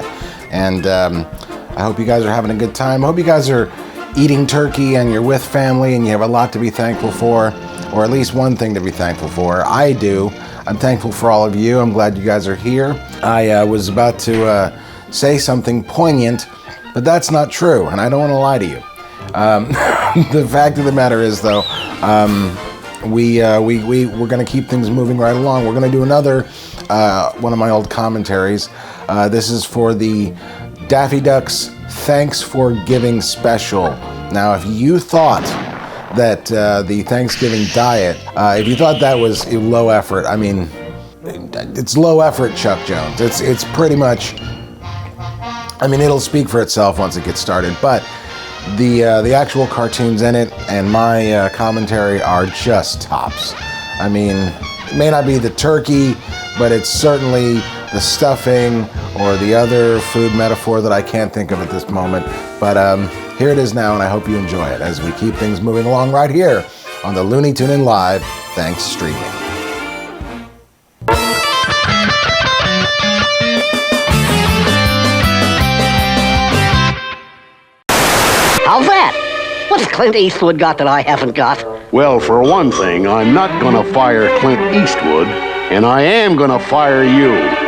And I hope you guys are having a good time. I hope you guys are eating turkey and you're with family and you have a lot to be thankful for, or at least one thing to be thankful for. I do. I'm thankful for all of you. I'm glad you guys are here. I was about to say something poignant, but that's not true, and I don't want to lie to you. The fact of the matter is, though, we're going to keep things moving right along. We're going to do another one of my old commentaries. This is for the Daffy Duck's Thanks for Giving special. Now, if you thought that the Thanksgiving diet, if you thought that was low effort, I mean, it's low effort, Chuck Jones. It's pretty much, I mean, it'll speak for itself once it gets started, but the actual cartoons in it and my commentary are just tops. I mean, it may not be the turkey, but it's certainly the stuffing or the other food metaphor that I can't think of at this moment. But here it is now, and I hope you enjoy it as we keep things moving along right here on the Looney Tunes Live Thanks Streaming. How's that? What's Clint Eastwood got that I haven't got? Well, for one thing, I'm not gonna fire Clint Eastwood, and I am gonna fire you.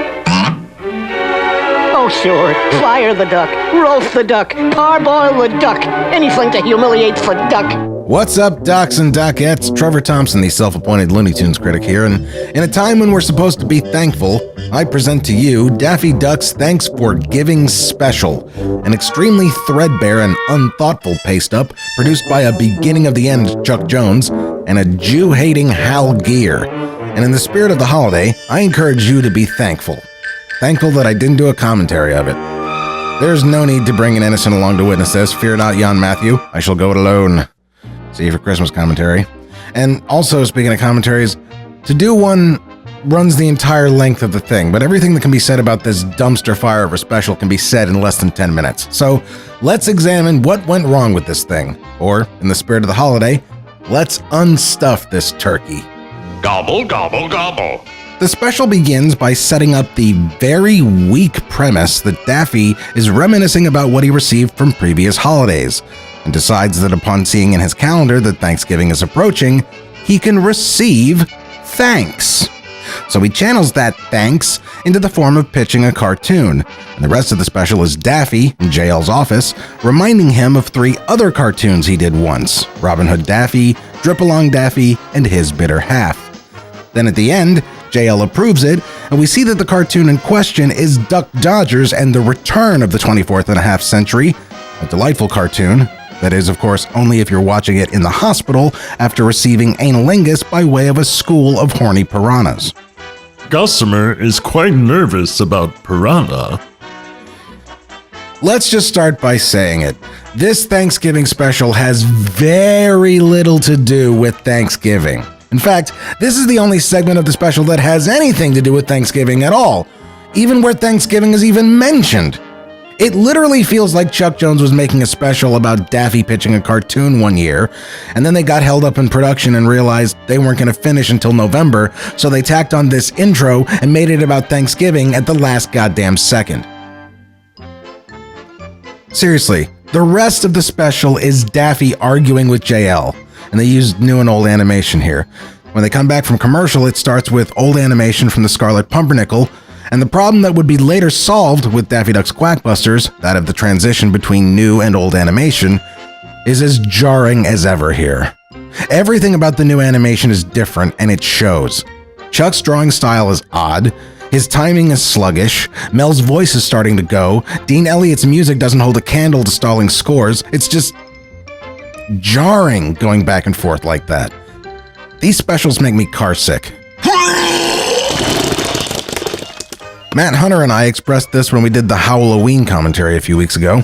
Oh, sure. Fire the duck. Roast the duck. Parboil the duck. Anything to humiliate the duck. What's up, docs and docettes? Trevor Thompson, the self-appointed Looney Tunes critic here, and in a time when we're supposed to be thankful, I present to you Daffy Duck's Thanks for Giving special, an extremely threadbare and unthoughtful paste-up produced by a beginning-of-the-end Chuck Jones and a Jew-hating Hal Gear. And in the spirit of the holiday, I encourage you to be thankful. Thankful that I didn't do a commentary of it. There's no need to bring an innocent along to witness this. Fear not, Jan Matthew. I shall go it alone. See you for Christmas commentary. And also, speaking of commentaries, to do one runs the entire length of the thing, but everything that can be said about this dumpster fire of a special can be said in less than 10 minutes. So let's examine what went wrong with this thing. Or, in the spirit of the holiday, let's unstuff this turkey. Gobble, gobble, gobble. The special begins by setting up the very weak premise that Daffy is reminiscing about what he received from previous holidays, and decides that upon seeing in his calendar that Thanksgiving is approaching, he can receive thanks. So he channels that thanks into the form of pitching a cartoon, and the rest of the special is Daffy in JL's office, reminding him of 3 other cartoons he did once: Robin Hood Daffy, Drip Along Daffy, and His Bitter Half. Then at the end, JL approves it, and we see that the cartoon in question is Duck Dodgers and the Return of the 24th and a Half Century, a delightful cartoon. That is, of course, only if you're watching it in the hospital after receiving analingus by way of a school of horny piranhas. Gossamer is quite nervous about piranha. Let's just start by saying it. This Thanksgiving special has very little to do with Thanksgiving. In fact, this is the only segment of the special that has anything to do with Thanksgiving at all, even where Thanksgiving is even mentioned. It literally feels like Chuck Jones was making a special about Daffy pitching a cartoon one year, and then they got held up in production and realized they weren't going to finish until November, so they tacked on this intro and made it about Thanksgiving at the last goddamn second. Seriously, the rest of the special is Daffy arguing with JL, and they used new and old animation here. When they come back from commercial, it starts with old animation from the Scarlet Pumpernickel, and the problem that would be later solved with Daffy Duck's Quackbusters, that of the transition between new and old animation, is as jarring as ever here. Everything about the new animation is different, and it shows. Chuck's drawing style is odd, his timing is sluggish, Mel's voice is starting to go, Dean Elliott's music doesn't hold a candle to stalling scores, it's just jarring going back and forth like that. These specials make me carsick. Matt Hunter and I expressed this when we did the Halloween commentary a few weeks ago,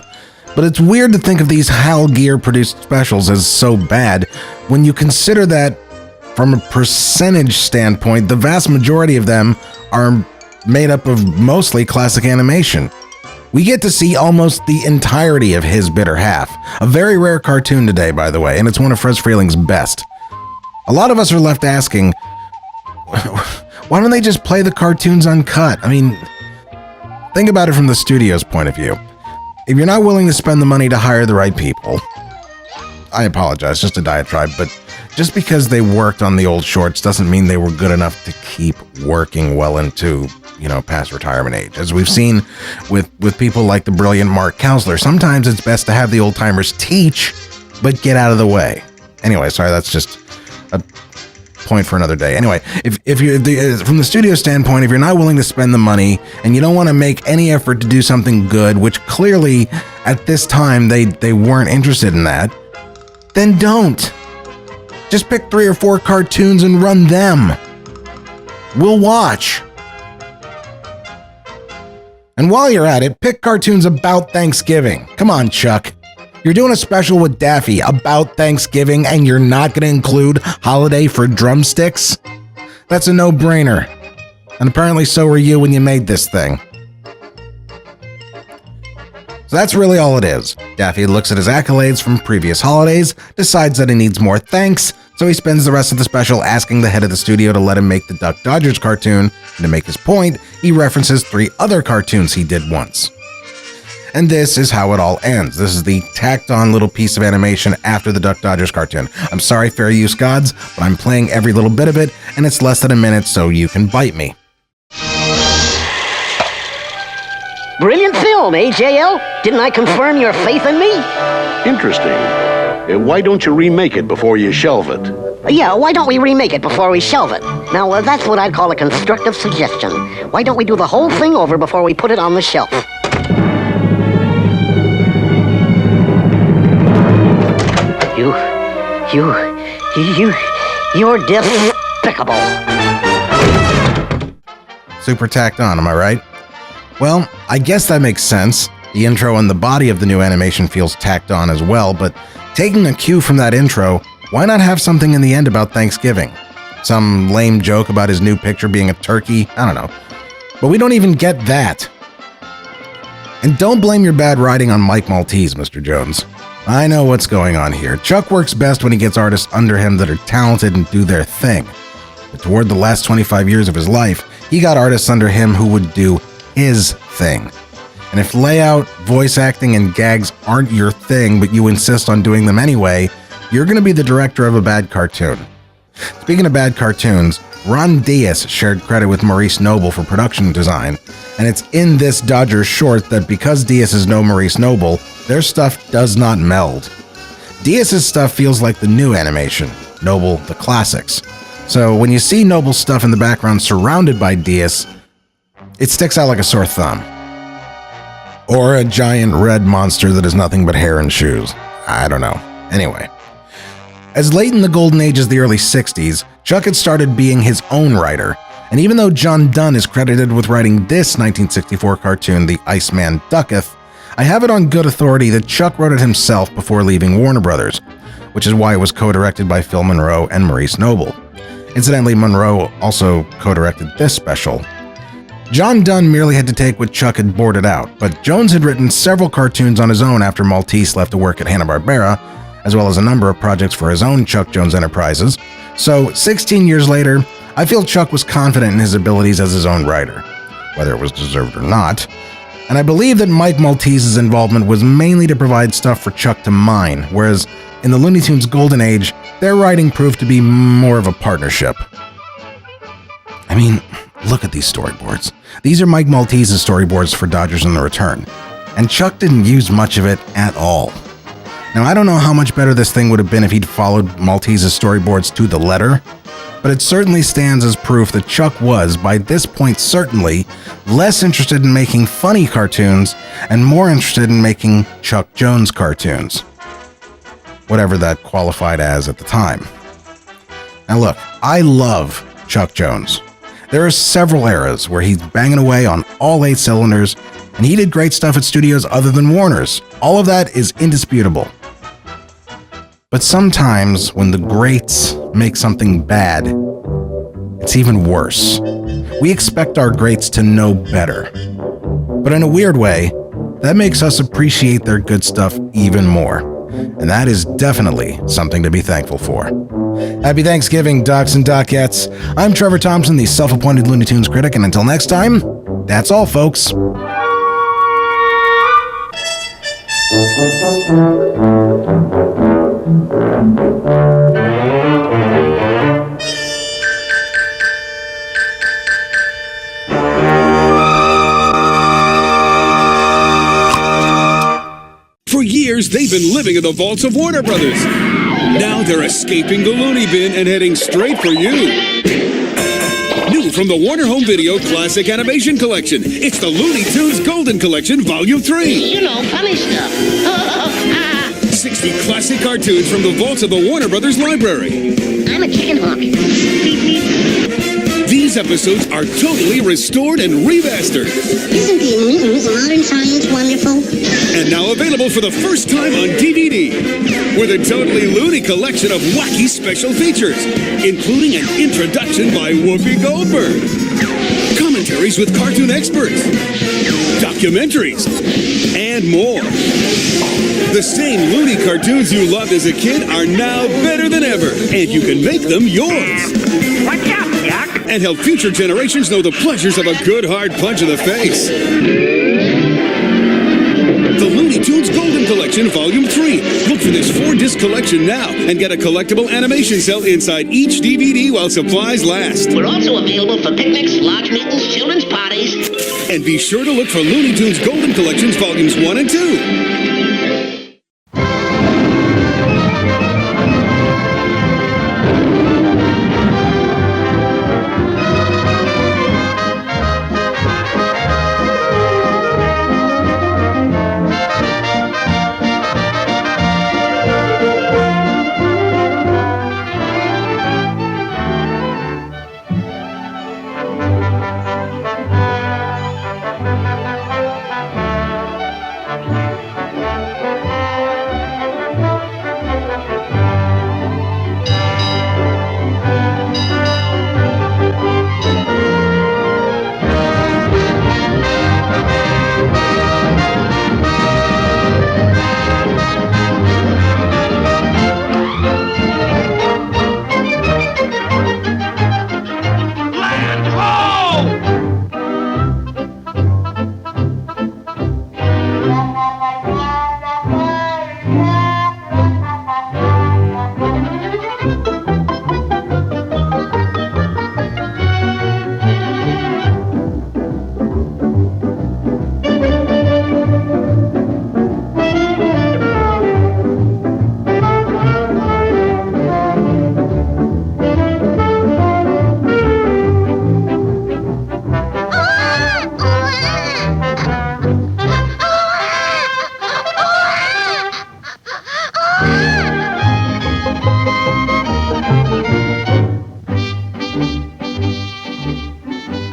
but it's weird to think of these Hal Gear produced specials as so bad when you consider that, from a percentage standpoint, the vast majority of them are made up of mostly classic animation. We get to see almost the entirety of His Bitter Half, a very rare cartoon today, by the way, and it's one of Fred Freeling's best. A lot of us are left asking, why don't they just play the cartoons uncut? I mean, think about it from the studio's point of view. If you're not willing to spend the money to hire the right people, I apologize, just a diatribe, but just because they worked on the old shorts doesn't mean they were good enough to keep working well into, past retirement age. As we've seen with people like the brilliant Mark Kousler, sometimes it's best to have the old-timers teach, but get out of the way. Anyway, sorry, that's just a point for another day. Anyway, if you're from the studio standpoint, if you're not willing to spend the money and you don't want to make any effort to do something good, which clearly at this time they weren't interested in that, then don't. Just pick 3 or 4 cartoons and run them. We'll watch. And while you're at it, pick cartoons about Thanksgiving. Come on, Chuck. You're doing a special with Daffy about Thanksgiving and you're not going to include Holiday for Drumsticks? That's a no-brainer. And apparently so were you when you made this thing. So that's really all it is. Daffy looks at his accolades from previous holidays, decides that he needs more thanks, so he spends the rest of the special asking the head of the studio to let him make the Duck Dodgers cartoon, and to make his point, he references 3 other cartoons he did once. And this is how it all ends. This is the tacked-on little piece of animation after the Duck Dodgers cartoon. I'm sorry, fair use gods, but I'm playing every little bit of it, and it's less than a minute, so you can bite me. Brilliant film, JL? Didn't I confirm your faith in me? Interesting. Why don't you remake it before you shelve it? Yeah, why don't we remake it before we shelve it? Now, that's what I'd call a constructive suggestion. Why don't we do the whole thing over before we put it on the shelf? You're despicable. Super tacked on, am I right? Well, I guess that makes sense. The intro and the body of the new animation feels tacked on as well, but taking a cue from that intro, why not have something in the end about Thanksgiving? Some lame joke about his new picture being a turkey? I don't know. But we don't even get that. And don't blame your bad writing on Mike Maltese, Mr. Jones. I know what's going on here. Chuck works best when he gets artists under him that are talented and do their thing. But toward the last 25 years of his life, he got artists under him who would do his thing. And if layout, voice acting, and gags aren't your thing, but you insist on doing them anyway, you're going to be the director of a bad cartoon. Speaking of bad cartoons, Ron Diaz shared credit with Maurice Noble for production design, and it's in this Dodgers short that because Diaz is no Maurice Noble, their stuff does not meld. Diaz's stuff feels like the new animation, Noble the classics. So when you see Noble's stuff in the background surrounded by Diaz, it sticks out like a sore thumb. Or a giant red monster that is nothing but hair and shoes. I don't know. Anyway. As late in the golden age as the early 60s, Chuck had started being his own writer, and even though John Dunn is credited with writing this 1964 cartoon, The Iceman Ducketh, I have it on good authority that Chuck wrote it himself before leaving Warner Brothers, which is why it was co-directed by Phil Monroe and Maurice Noble. Incidentally, Monroe also co-directed this special. John Dunn merely had to take what Chuck had boarded out, but Jones had written several cartoons on his own after Maltese left to work at Hanna-Barbera, as well as a number of projects for his own Chuck Jones Enterprises. So, 16 years later, I feel Chuck was confident in his abilities as his own writer, whether it was deserved or not. And I believe that Mike Maltese's involvement was mainly to provide stuff for Chuck to mine, whereas in the Looney Tunes golden age, their writing proved to be more of a partnership. I mean, look at these storyboards. These are Mike Maltese's storyboards for Dodgers in the Return, and Chuck didn't use much of it at all. Now, I don't know how much better this thing would have been if he'd followed Maltese's storyboards to the letter, but it certainly stands as proof that Chuck was, by this point certainly, less interested in making funny cartoons and more interested in making Chuck Jones cartoons. Whatever that qualified as at the time. Now look, I love Chuck Jones. There are several eras where he's banging away on all 8 cylinders, and he did great stuff at studios other than Warner's. All of that is indisputable. But sometimes when the greats make something bad, it's even worse. We expect our greats to know better. But in a weird way, that makes us appreciate their good stuff even more. And that is definitely something to be thankful for. Happy Thanksgiving, Ducks and Duckettes. I'm Trevor Thompson, the self-appointed Looney Tunes critic, and until next time, that's all, folks. For years, they've been living in the vaults of Warner Brothers. Now they're escaping the loony bin and heading straight for you. New from the Warner Home Video Classic Animation Collection, it's the Looney Tunes Golden Collection Volume 3. You know, funny stuff. 60 classic cartoons from the vaults of the Warner Brothers Library. I'm a chicken hawk. These episodes are totally restored and remastered. Isn't the amusement modern science wonderful? And now available for the first time on DVD. With a totally loony collection of wacky special features, including an introduction by Whoopi Goldberg, commentaries with cartoon experts, documentaries, and more. The same loony cartoons you loved as a kid are now better than ever, and you can make them yours. Watch out, Doc. And help future generations know the pleasures of a good hard punch in the face. The Looney Tunes Golden Collection Volume 3. Look for this 4-disc collection now and get a collectible animation cell inside each DVD while supplies last. We're also available for picnics, large meetings, children's parties. And be sure to look for Looney Tunes Golden Collections Volumes 1 and 2.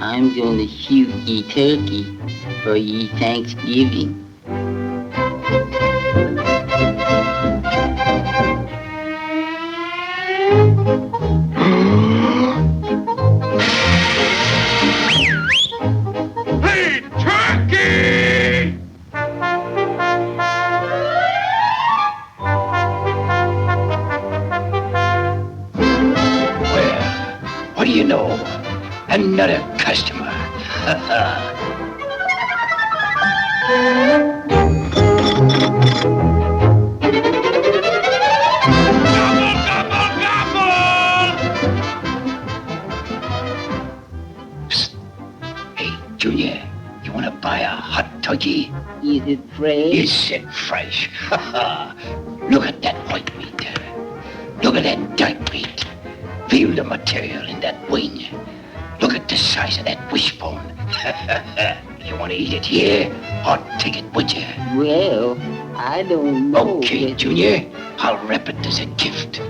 I'm gonna shoot ye turkey for ye Thanksgiving. Hey, turkey! Well, what do you know? Another customer. Psst. Hey, Junior, you want to buy a hot turkey? Is it fresh? Is it fresh? Look at that white meat. Look at that dark meat. Feel the material in that wing. Look at the size of that wishbone. You want to eat it here or take it with you? Well, I don't know. Okay, Junior, I'll wrap it as a gift.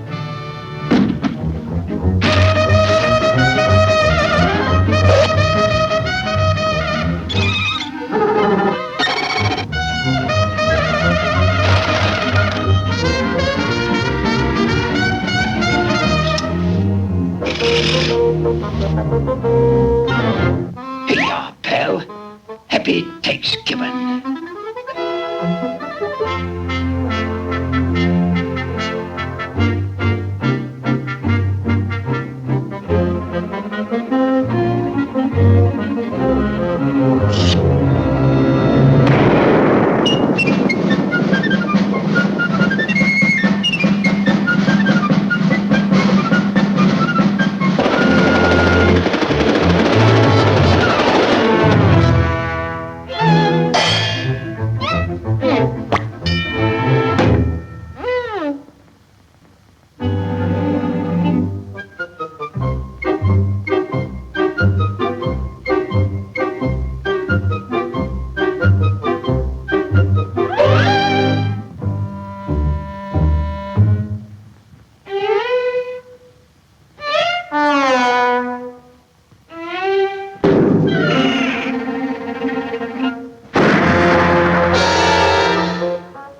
Here you are, pal. Happy Thanksgiving.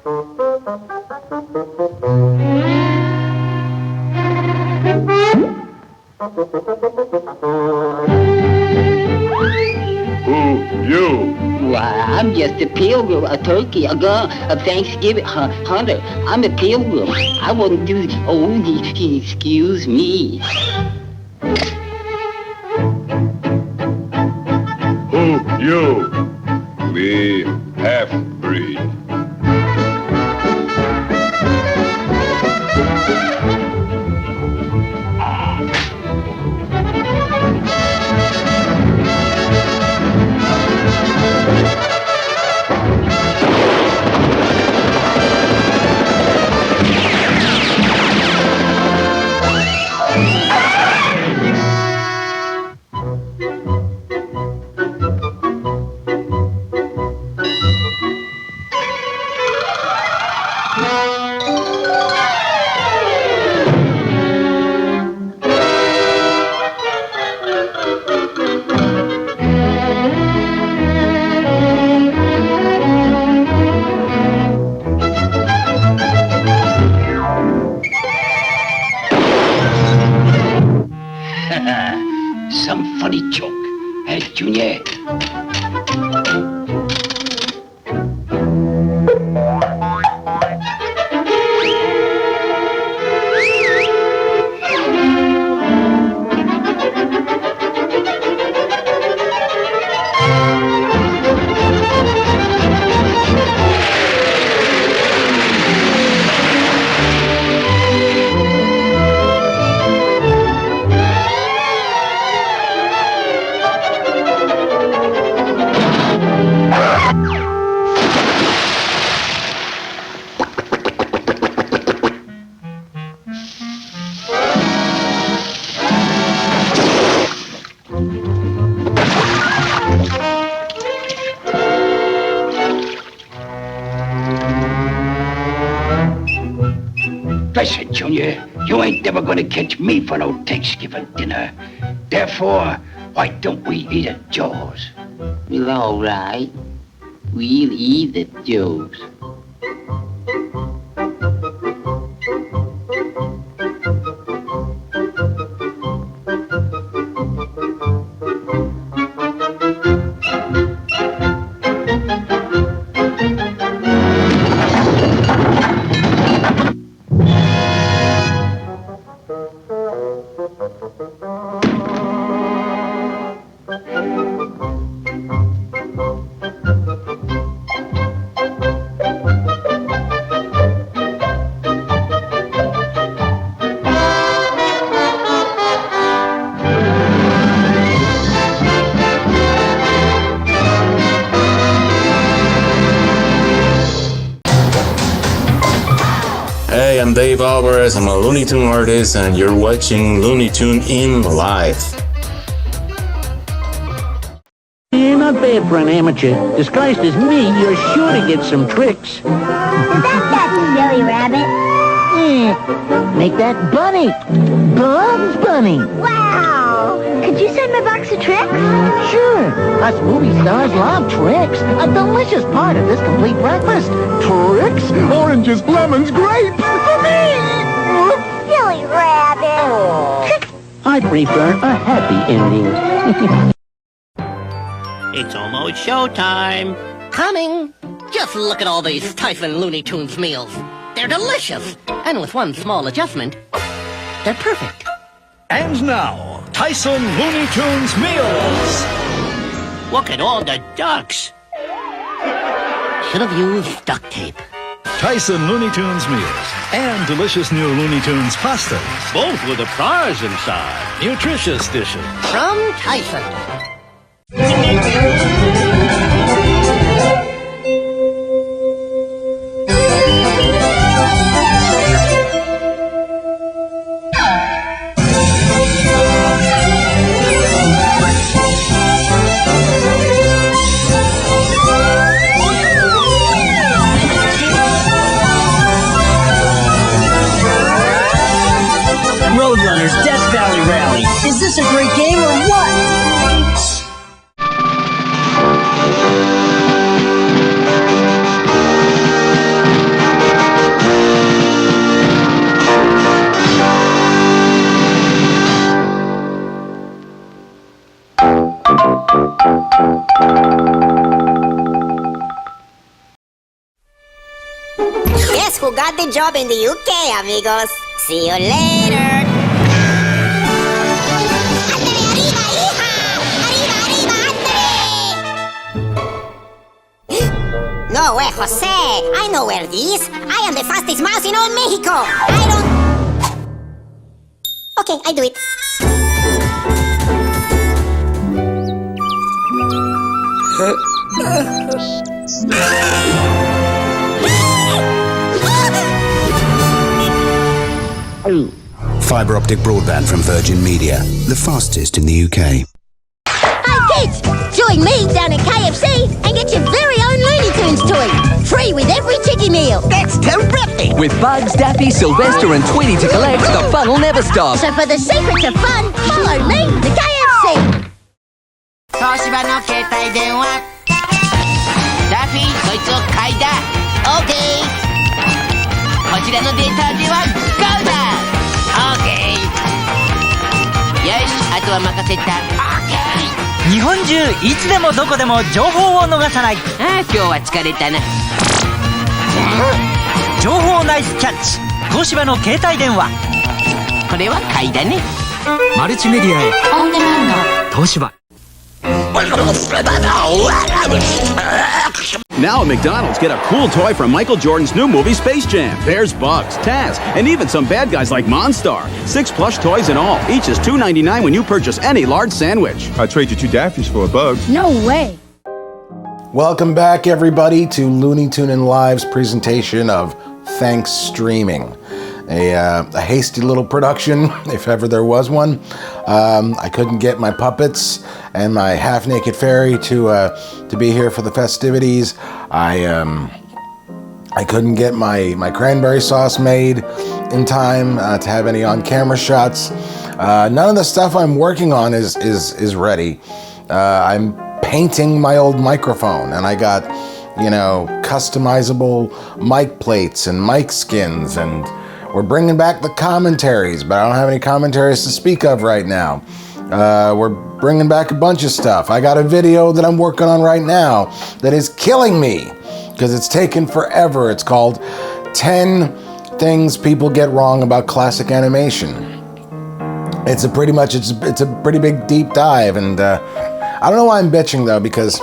Who, you? Why, I'm just a pilgrim, a turkey, a gun, a Thanksgiving hunter. I'm a pilgrim. I wouldn't do. Oh, excuse me. Who, you? We half-breed. Some funny joke, eh, Junior? Listen, Junior, you ain't never gonna catch me for no Thanksgiving dinner. Therefore, why don't we eat at Joe's? Well, all right. We'll eat at Joe's. Hey, I'm DABBLERS, I'm a Looney Tune artist, and you're watching Looney Tune in Live. Yeah, not bad for an amateur. Disguised as me, you're sure to get some tricks. Is that silly rabbit? Yeah, make that Bunny. Bugs Bunny. Wow! Could you send me a box of tricks? Sure. Us movie stars love tricks. A delicious part of this complete breakfast. Tricks? Oranges, lemons, grapes. For me! Silly rabbit. I prefer a happy ending. It's almost showtime. Coming! Just look at all these Tyson Looney Tunes meals. They're delicious. And with one small adjustment, they're perfect. And now, Tyson Looney Tunes meals. Look at all the ducks. Should have used duct tape. Tyson Looney Tunes meals and delicious new Looney Tunes pastas. Both with a prize inside. Nutritious dishes. From Tyson. Roadrunners Death Valley Rally. Is this a great game or what? Guess who got the job in the UK, amigos? See you later. No way, Jose. I know where it is. I am the fastest mouse in all Mexico. I don't... Okay, I do it. Fibre optic broadband from Virgin Media, the fastest in the UK. Hey kids, join me down at KFC and get your very own Looney Tunes toy. Free with every chicky meal. That's terrific! With Bugs, Daffy, Sylvester and Tweety to collect, the fun will never stop. So for the secret of fun, follow me to KFC. 東芝の携帯電話ダフィーそいつを嗅いだ OK こちらのデータでは GO だ OK よしあとは任せた OK 日本中いつでもどこでも情報を逃さないああ今日は疲れたな情報ナイスキャッチ東芝の携帯電話これは嗅いだねマルチメディアへオンデマンド東芝Now at McDonald's, get a cool toy from Michael Jordan's new movie Space Jam. There's Bugs, Taz, and even some bad guys like Monstar. 6 plush toys in all. Each is $2.99 when you purchase any large sandwich. I'd trade you 2 Daffys for a bug. No way. Welcome back, everybody, to Looney Tunes Live's presentation of Thanks Streaming. A hasty little production, if ever there was one. I couldn't get my puppets and my half-naked fairy to be here for the festivities. I couldn't get my cranberry sauce made in time to have any on-camera shots. None of the stuff I'm working on is ready. I'm painting my old microphone, and I got, customizable mic plates and mic skins, and we're bringing back the commentaries, but I don't have any commentaries to speak of right now. We're bringing back a bunch of stuff. I got a video that I'm working on right now that is killing me because it's taken forever. It's called 10 Things People Get Wrong About Classic Animation. It's a pretty big deep dive, and I don't know why I'm bitching though, because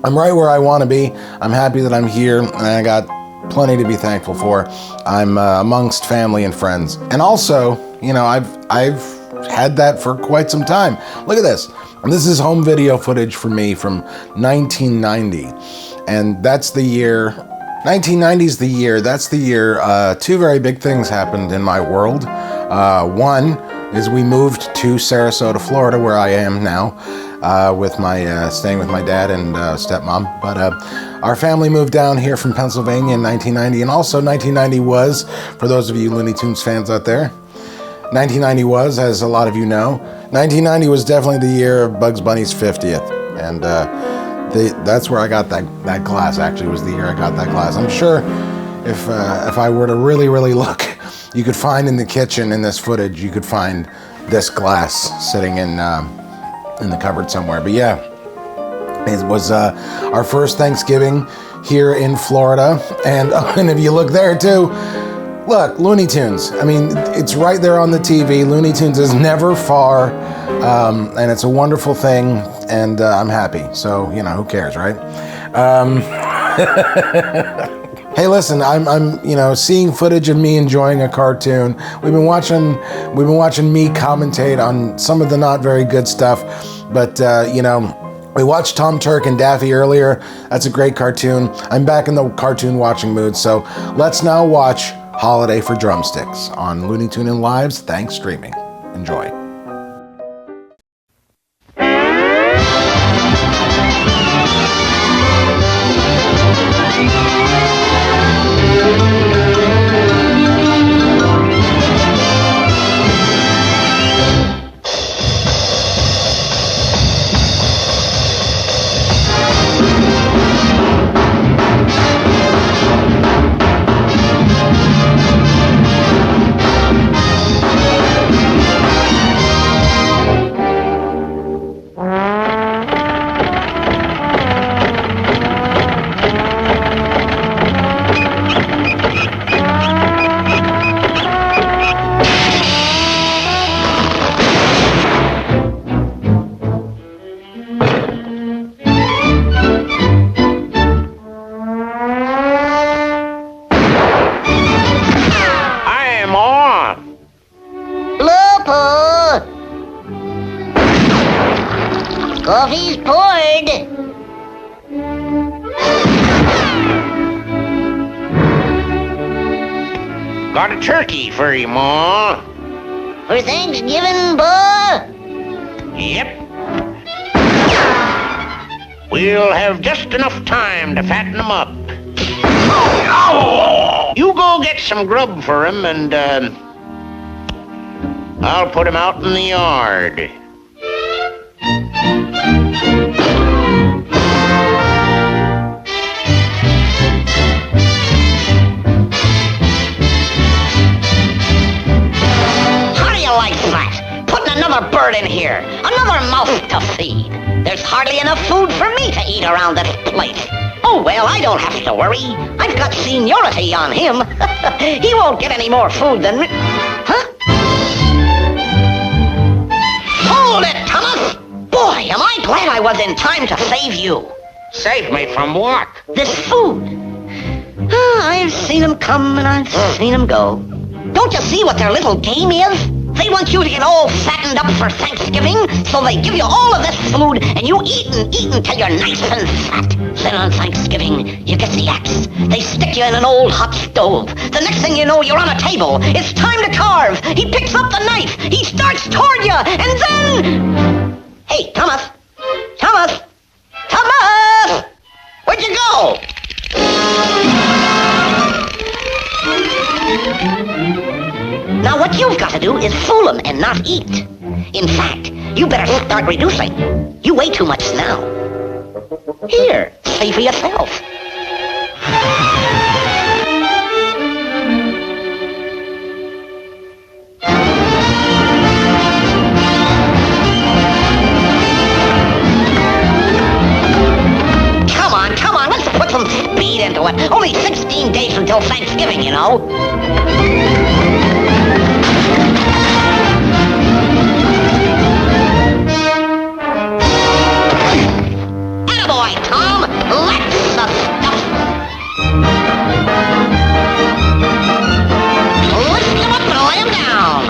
I'm right where I want to be. I'm happy that I'm here, and I got plenty to be thankful for. I'm amongst family and friends, and also, I've had that for quite some time. Look at this. This is home video footage for me from 1990, and that's the year. 1990 is the year. That's the year. 2 very big things happened in my world. One is we moved to Sarasota, Florida, where I am now, with staying with my dad and stepmom. But our family moved down here from Pennsylvania in 1990, and also 1990 was, for those of you Looney Tunes fans out there, 1990 was, as a lot of you know, 1990 was definitely the year of Bugs Bunny's 50th, and that's where I got that glass. Actually, was the year I got that glass. I'm sure if I were to really, really look, you could find in the kitchen in this footage, you could find this glass sitting in the cupboard somewhere. But yeah, it was our first Thanksgiving here in Florida, and if you look there too, look, Looney Tunes. I mean, it's right there on the TV. Looney Tunes is never far, and it's a wonderful thing, and I'm happy. So, who cares, right? Hey, listen, I'm seeing footage of me enjoying a cartoon. We've been watching me commentate on some of the not very good stuff, but we watched Tom Turk and Daffy earlier. That's a great cartoon. I'm back in the cartoon watching mood, so let's now watch Holiday for Drumsticks on Looney Tunes Live's Thanks Streaming. Enjoy. Coffee's poured. Got a turkey for you, Ma. For Thanksgiving, Ba? Yep. We'll have just enough time to fatten them up. You go get some grub for him, and I'll put him out in the yard. How do you like that? Putting another bird in here, another mouth to feed. There's hardly enough food for me to eat around this place. Oh, well, I don't have to worry. I've got seniority on him. He won't get any more food than me. Huh? Hold it, Thomas! Boy, am I glad I was in time to save you. Save me from what? This food. I've seen them come and I've seen them go. Don't you see what their little game is? They want you to get all fattened up for Thanksgiving, so they give you all of this food, and you eat and eat until you're nice and fat. Then on Thanksgiving, you get the axe. They stick you in an old hot stove. The next thing you know, you're on a table. It's time to carve. He picks up the knife. He starts toward you, and then... Hey, Thomas! Thomas! Thomas! Where'd you go? Now what you've got to do is fool him and not eat. In fact, you better start reducing. You weigh too much now. Here, see for yourself. Come on, let's put some speed into it. Only 16 days until Thanksgiving, you know. Attaboy, Tom! Let's the stuff! Lift him up and lay him down!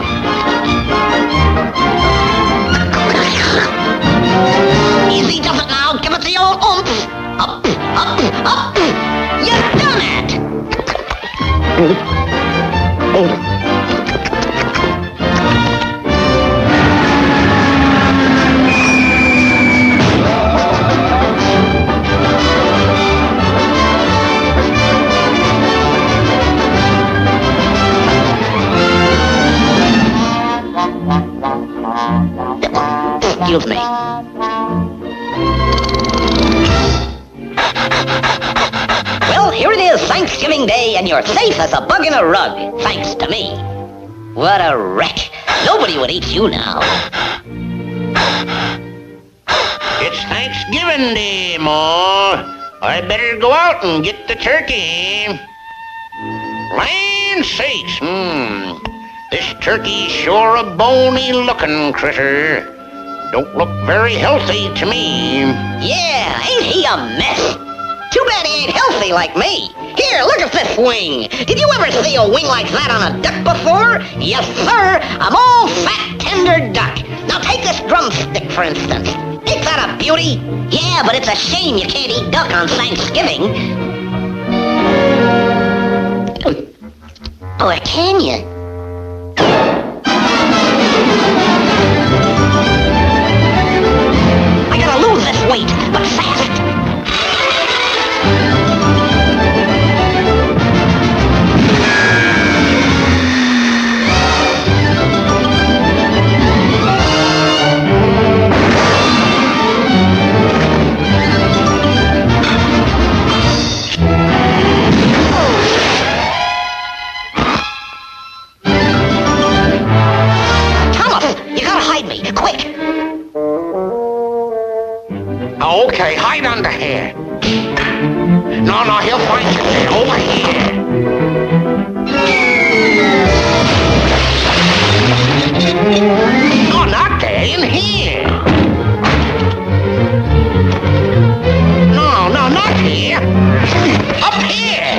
Easy does it now, give it the old oomph! Up, up, up! You've done it! Excuse me. Well, here it is, Thanksgiving Day, and you're safe as a bug in a rug, thanks to me. What a wreck. Nobody would eat you now. It's Thanksgiving Day, Ma. I better go out and get the turkey. Land sakes, this turkey's sure a bony-looking critter. Don't look very healthy to me. Yeah, ain't he a mess? Too bad he ain't healthy like me. Here, look at this wing. Did you ever see a wing like that on a duck before? Yes, sir. I'm all fat, tender duck. Now take this drumstick, for instance. Ain't that a beauty? Yeah, but it's a shame you can't eat duck on Thanksgiving. Or can you? I gotta lose this weight, but fast. Quick! Okay, hide under here. No, he'll find you there. Over here. No, not there. In here. No, not here. Up here.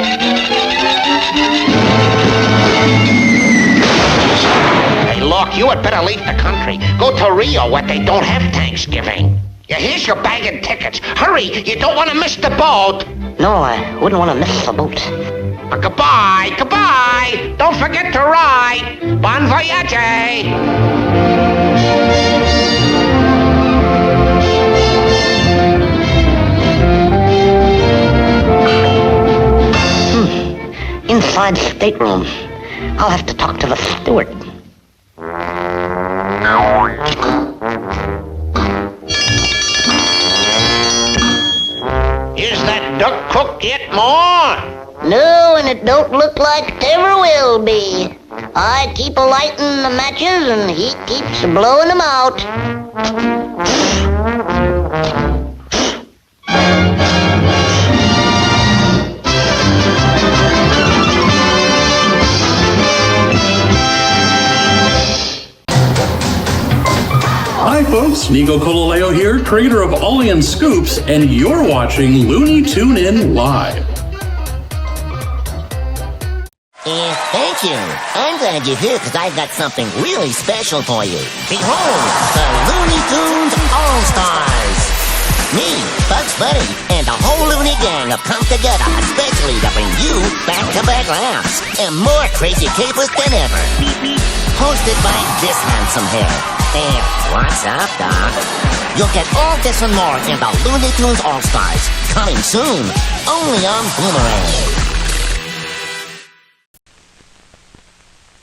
Hey, look, you had better leave the country. Go to Rio where they don't have Thanksgiving. Yeah, here's your bag and tickets. Hurry, you don't want to miss the boat. No, I wouldn't want to miss the boat. Goodbye, goodbye. Don't forget to ride. Bon voyage. Inside stateroom. I'll have to talk to the steward. Is that duck cooked yet, Ma? No, and it don't look like it ever will be. I keep a-lighting the matches, and he keeps blowing them out. Hi folks, Nico Cololeo here, creator of Ollie and Scoops, and you're watching Looney Tune In Live. Thank you. I'm glad you're here because I've got something really special for you. Behold, the Looney Tunes All-Stars. Me, Bugs Bunny, and the whole Looney gang have come together especially to bring you back-to-back laughs and more crazy capers than ever. Hosted by this handsome hair. And what's up, Doc? You'll get all this and more in the Looney Tunes All-Stars. Coming soon, only on Boomerang.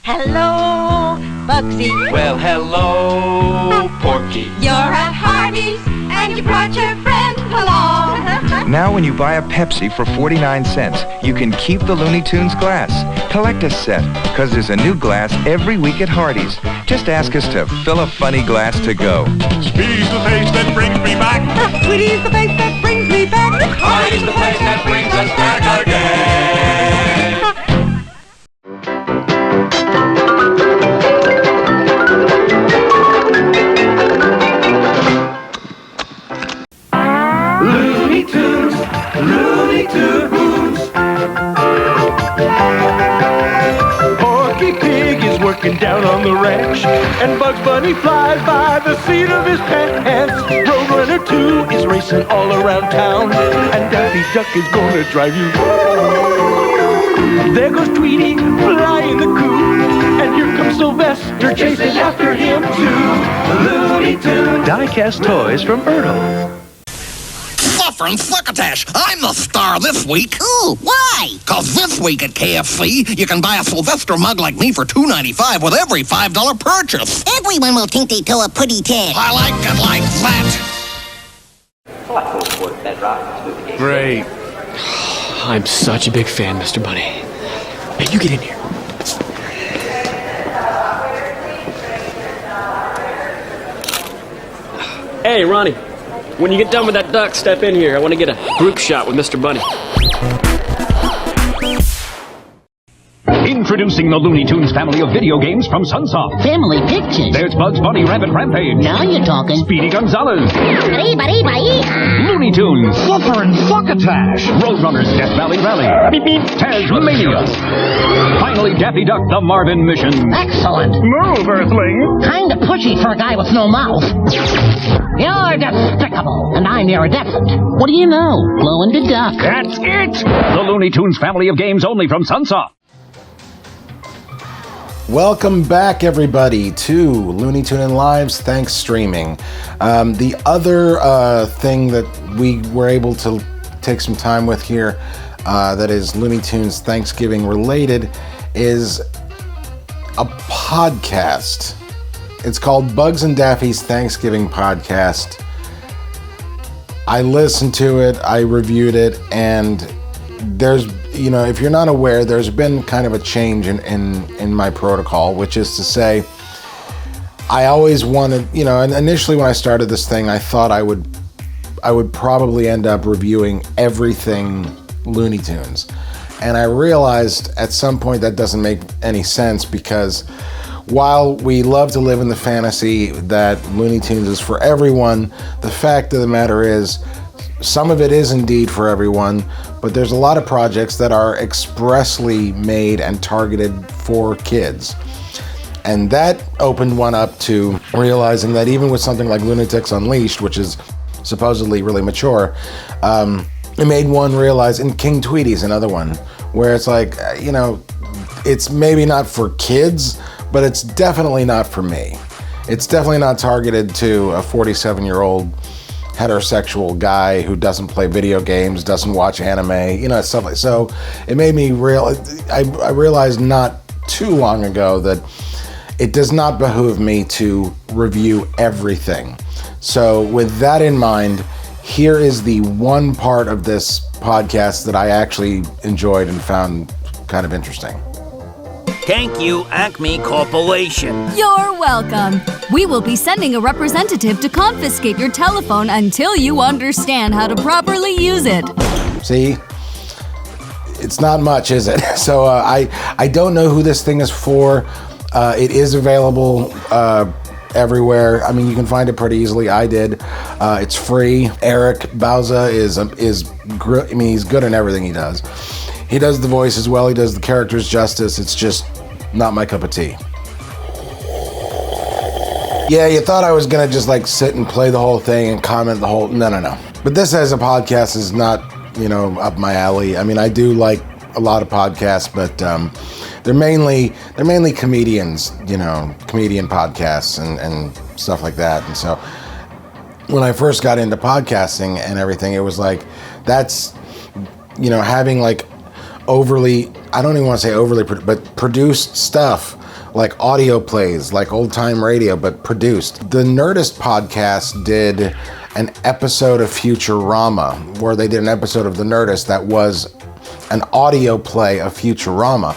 Hello, Bugsy. Well, hello, Porky. You're at Hardee's, and you brought your friend along. Now when you buy a Pepsi for 49 cents, you can keep the Looney Tunes glass. Collect a set, because there's a new glass every week at Hardee's. Just ask us to fill a funny glass to go. Speedy's the face that brings me back. Sweetie's the face that brings me back. Hardee's the place that brings us back again. Looney Tunes, Looney Tunes. Porky Pig is working down on the ranch, and Bugs Bunny flies by the seat of his pants. Roadrunner 2 is racing all around town, and Daffy Duck is gonna drive you. There goes Tweety flying the coop, and here comes Sylvester chasing after him too. Looney Tunes. Die-cast toys from Ertl. Suffering succotash! I'm the star this week. Ooh, why? Cause this week at KFC, you can buy a Sylvester mug like me for $2.95 with every $5 purchase. Everyone will think they tow a pretty tad. I like it like that. Great. I'm such a big fan, Mr. Bunny. Hey, you get in here. Hey, Ronnie. When you get done with that duck, step in here. I want to get a group shot with Mr. Bunny. Introducing the Looney Tunes family of video games from Sunsoft. Family pictures. There's Bugs Bunny Rabbit Rampage. Now you're talking. Speedy Gonzales. Bye. Looney Tunes Suffering Succotash. Roadrunners Death Valley Rally. Beep beep. Tasmania. Finally, Daffy Duck, the Marvin Mission. Excellent. Move, Earthling. Kinda pushy for a guy with no mouth. You're despicable, and I'm iridescent. What do you know? Glow in the duck. That's it. The Looney Tunes family of games only from Sunsoft. Welcome back, everybody, to Looney Tune In Live's Thanks Streaming. The other thing that we were able to take some time with here that is Looney Tunes Thanksgiving related is a podcast. It's called Bugs and Daffy's Thanksgiving Podcast. I listened to it, I reviewed it, and there's, you know, if you're not aware, there's been kind of a change in my protocol, which is to say, I always wanted, you know, and initially when I started this thing, I thought I would probably end up reviewing everything Looney Tunes. And I realized at some point that doesn't make any sense, because while we love to live in the fantasy that Looney Tunes is for everyone, the fact of the matter is, some of it is indeed for everyone, but there's a lot of projects that are expressly made and targeted for kids. And that opened one up to realizing that even with something like Lunatics Unleashed, which is supposedly really mature. It made one realize, and King Tweety's another one, where it's like, you know, it's maybe not for kids, but it's definitely not for me. It's definitely not targeted to a 47-year-old heterosexual guy who doesn't play video games, doesn't watch anime, you know, stuff like. So it made me I realized not too long ago that it does not behoove me to review everything. So with that in mind, here is the one part of this podcast that I actually enjoyed and found kind of interesting. Thank you, Acme Corporation. You're welcome. We will be sending a representative to confiscate your telephone until you understand how to properly use it. See? It's not much, is it? So I don't know who this thing is for. It is available everywhere. I mean, you can find it pretty easily. I did. It's free. Eric Bauza is I mean, he's good in everything he does. He does the voice as well. He does the characters justice. It's just not my cup of tea. Yeah, you thought I was gonna just like sit and play the whole thing and comment the whole. No. But this as a podcast is not, you know, up my alley. I mean, I do like a lot of podcasts, but they're mainly comedians, you know, comedian podcasts and stuff like that. And so when I first got into podcasting and everything, it was like, that's, you know, having like overly, I don't even want to say overly, but produced stuff, like audio plays, like old time radio, but produced. The Nerdist podcast did an episode of Futurama, where they did an episode of The Nerdist that was an audio play of Futurama.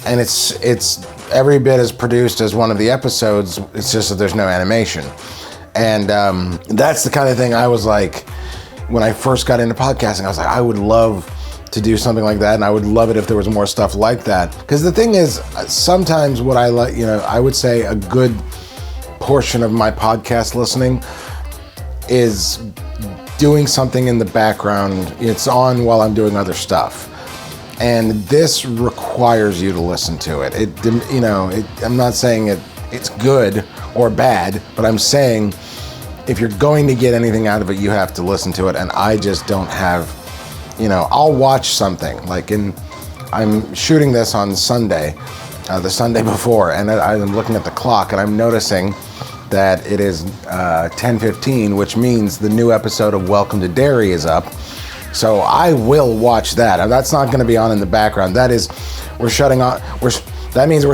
And it's every bit as produced as one of the episodes, it's just that there's no animation. And that's the kind of thing I was like, when I first got into podcasting, I was like, I would love to do something like that, and I would love it if there was more stuff like that. Because the thing is, sometimes what I like, you know, I would say a good portion of my podcast listening is doing something in the background. It's on while I'm doing other stuff. And this requires you to listen to it. I'm not saying it's good or bad, but I'm saying if you're going to get anything out of it, you have to listen to it. And I just don't have, you know, I'll watch something I'm shooting this on Sunday, the Sunday before, and I'm looking at the clock and I'm noticing that it is 10:15, which means the new episode of Welcome to Derry is up. So I will watch that. And that's not going to be on in the background. That means we're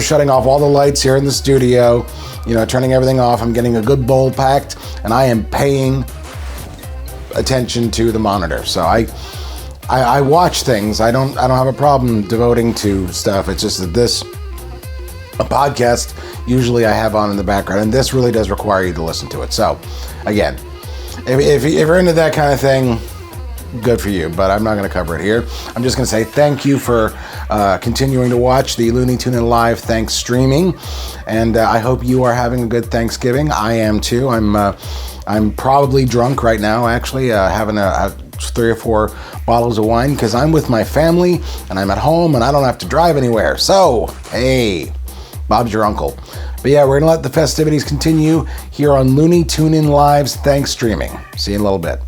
shutting off all the lights here in the studio, you know, turning everything off. I'm getting a good bowl packed, and I am paying attention to the monitor. So I watch things. I don't have a problem devoting to stuff. It's just that a podcast usually I have on in the background, and this really does require you to listen to it. So again, if you're into that kind of thing, good for you, but I'm not going to cover it here. I'm just going to say thank you for continuing to watch the Looney Tunes Live Thanks Streaming, and I hope you are having a good Thanksgiving. I am too. I'm probably drunk right now, actually, having 3 or 4 bottles of wine because I'm with my family and I'm at home and I don't have to drive anywhere. So, hey, Bob's your uncle. But yeah, we're going to let the festivities continue here on Looney Tunes Live's Thanks Streaming. See you in a little bit.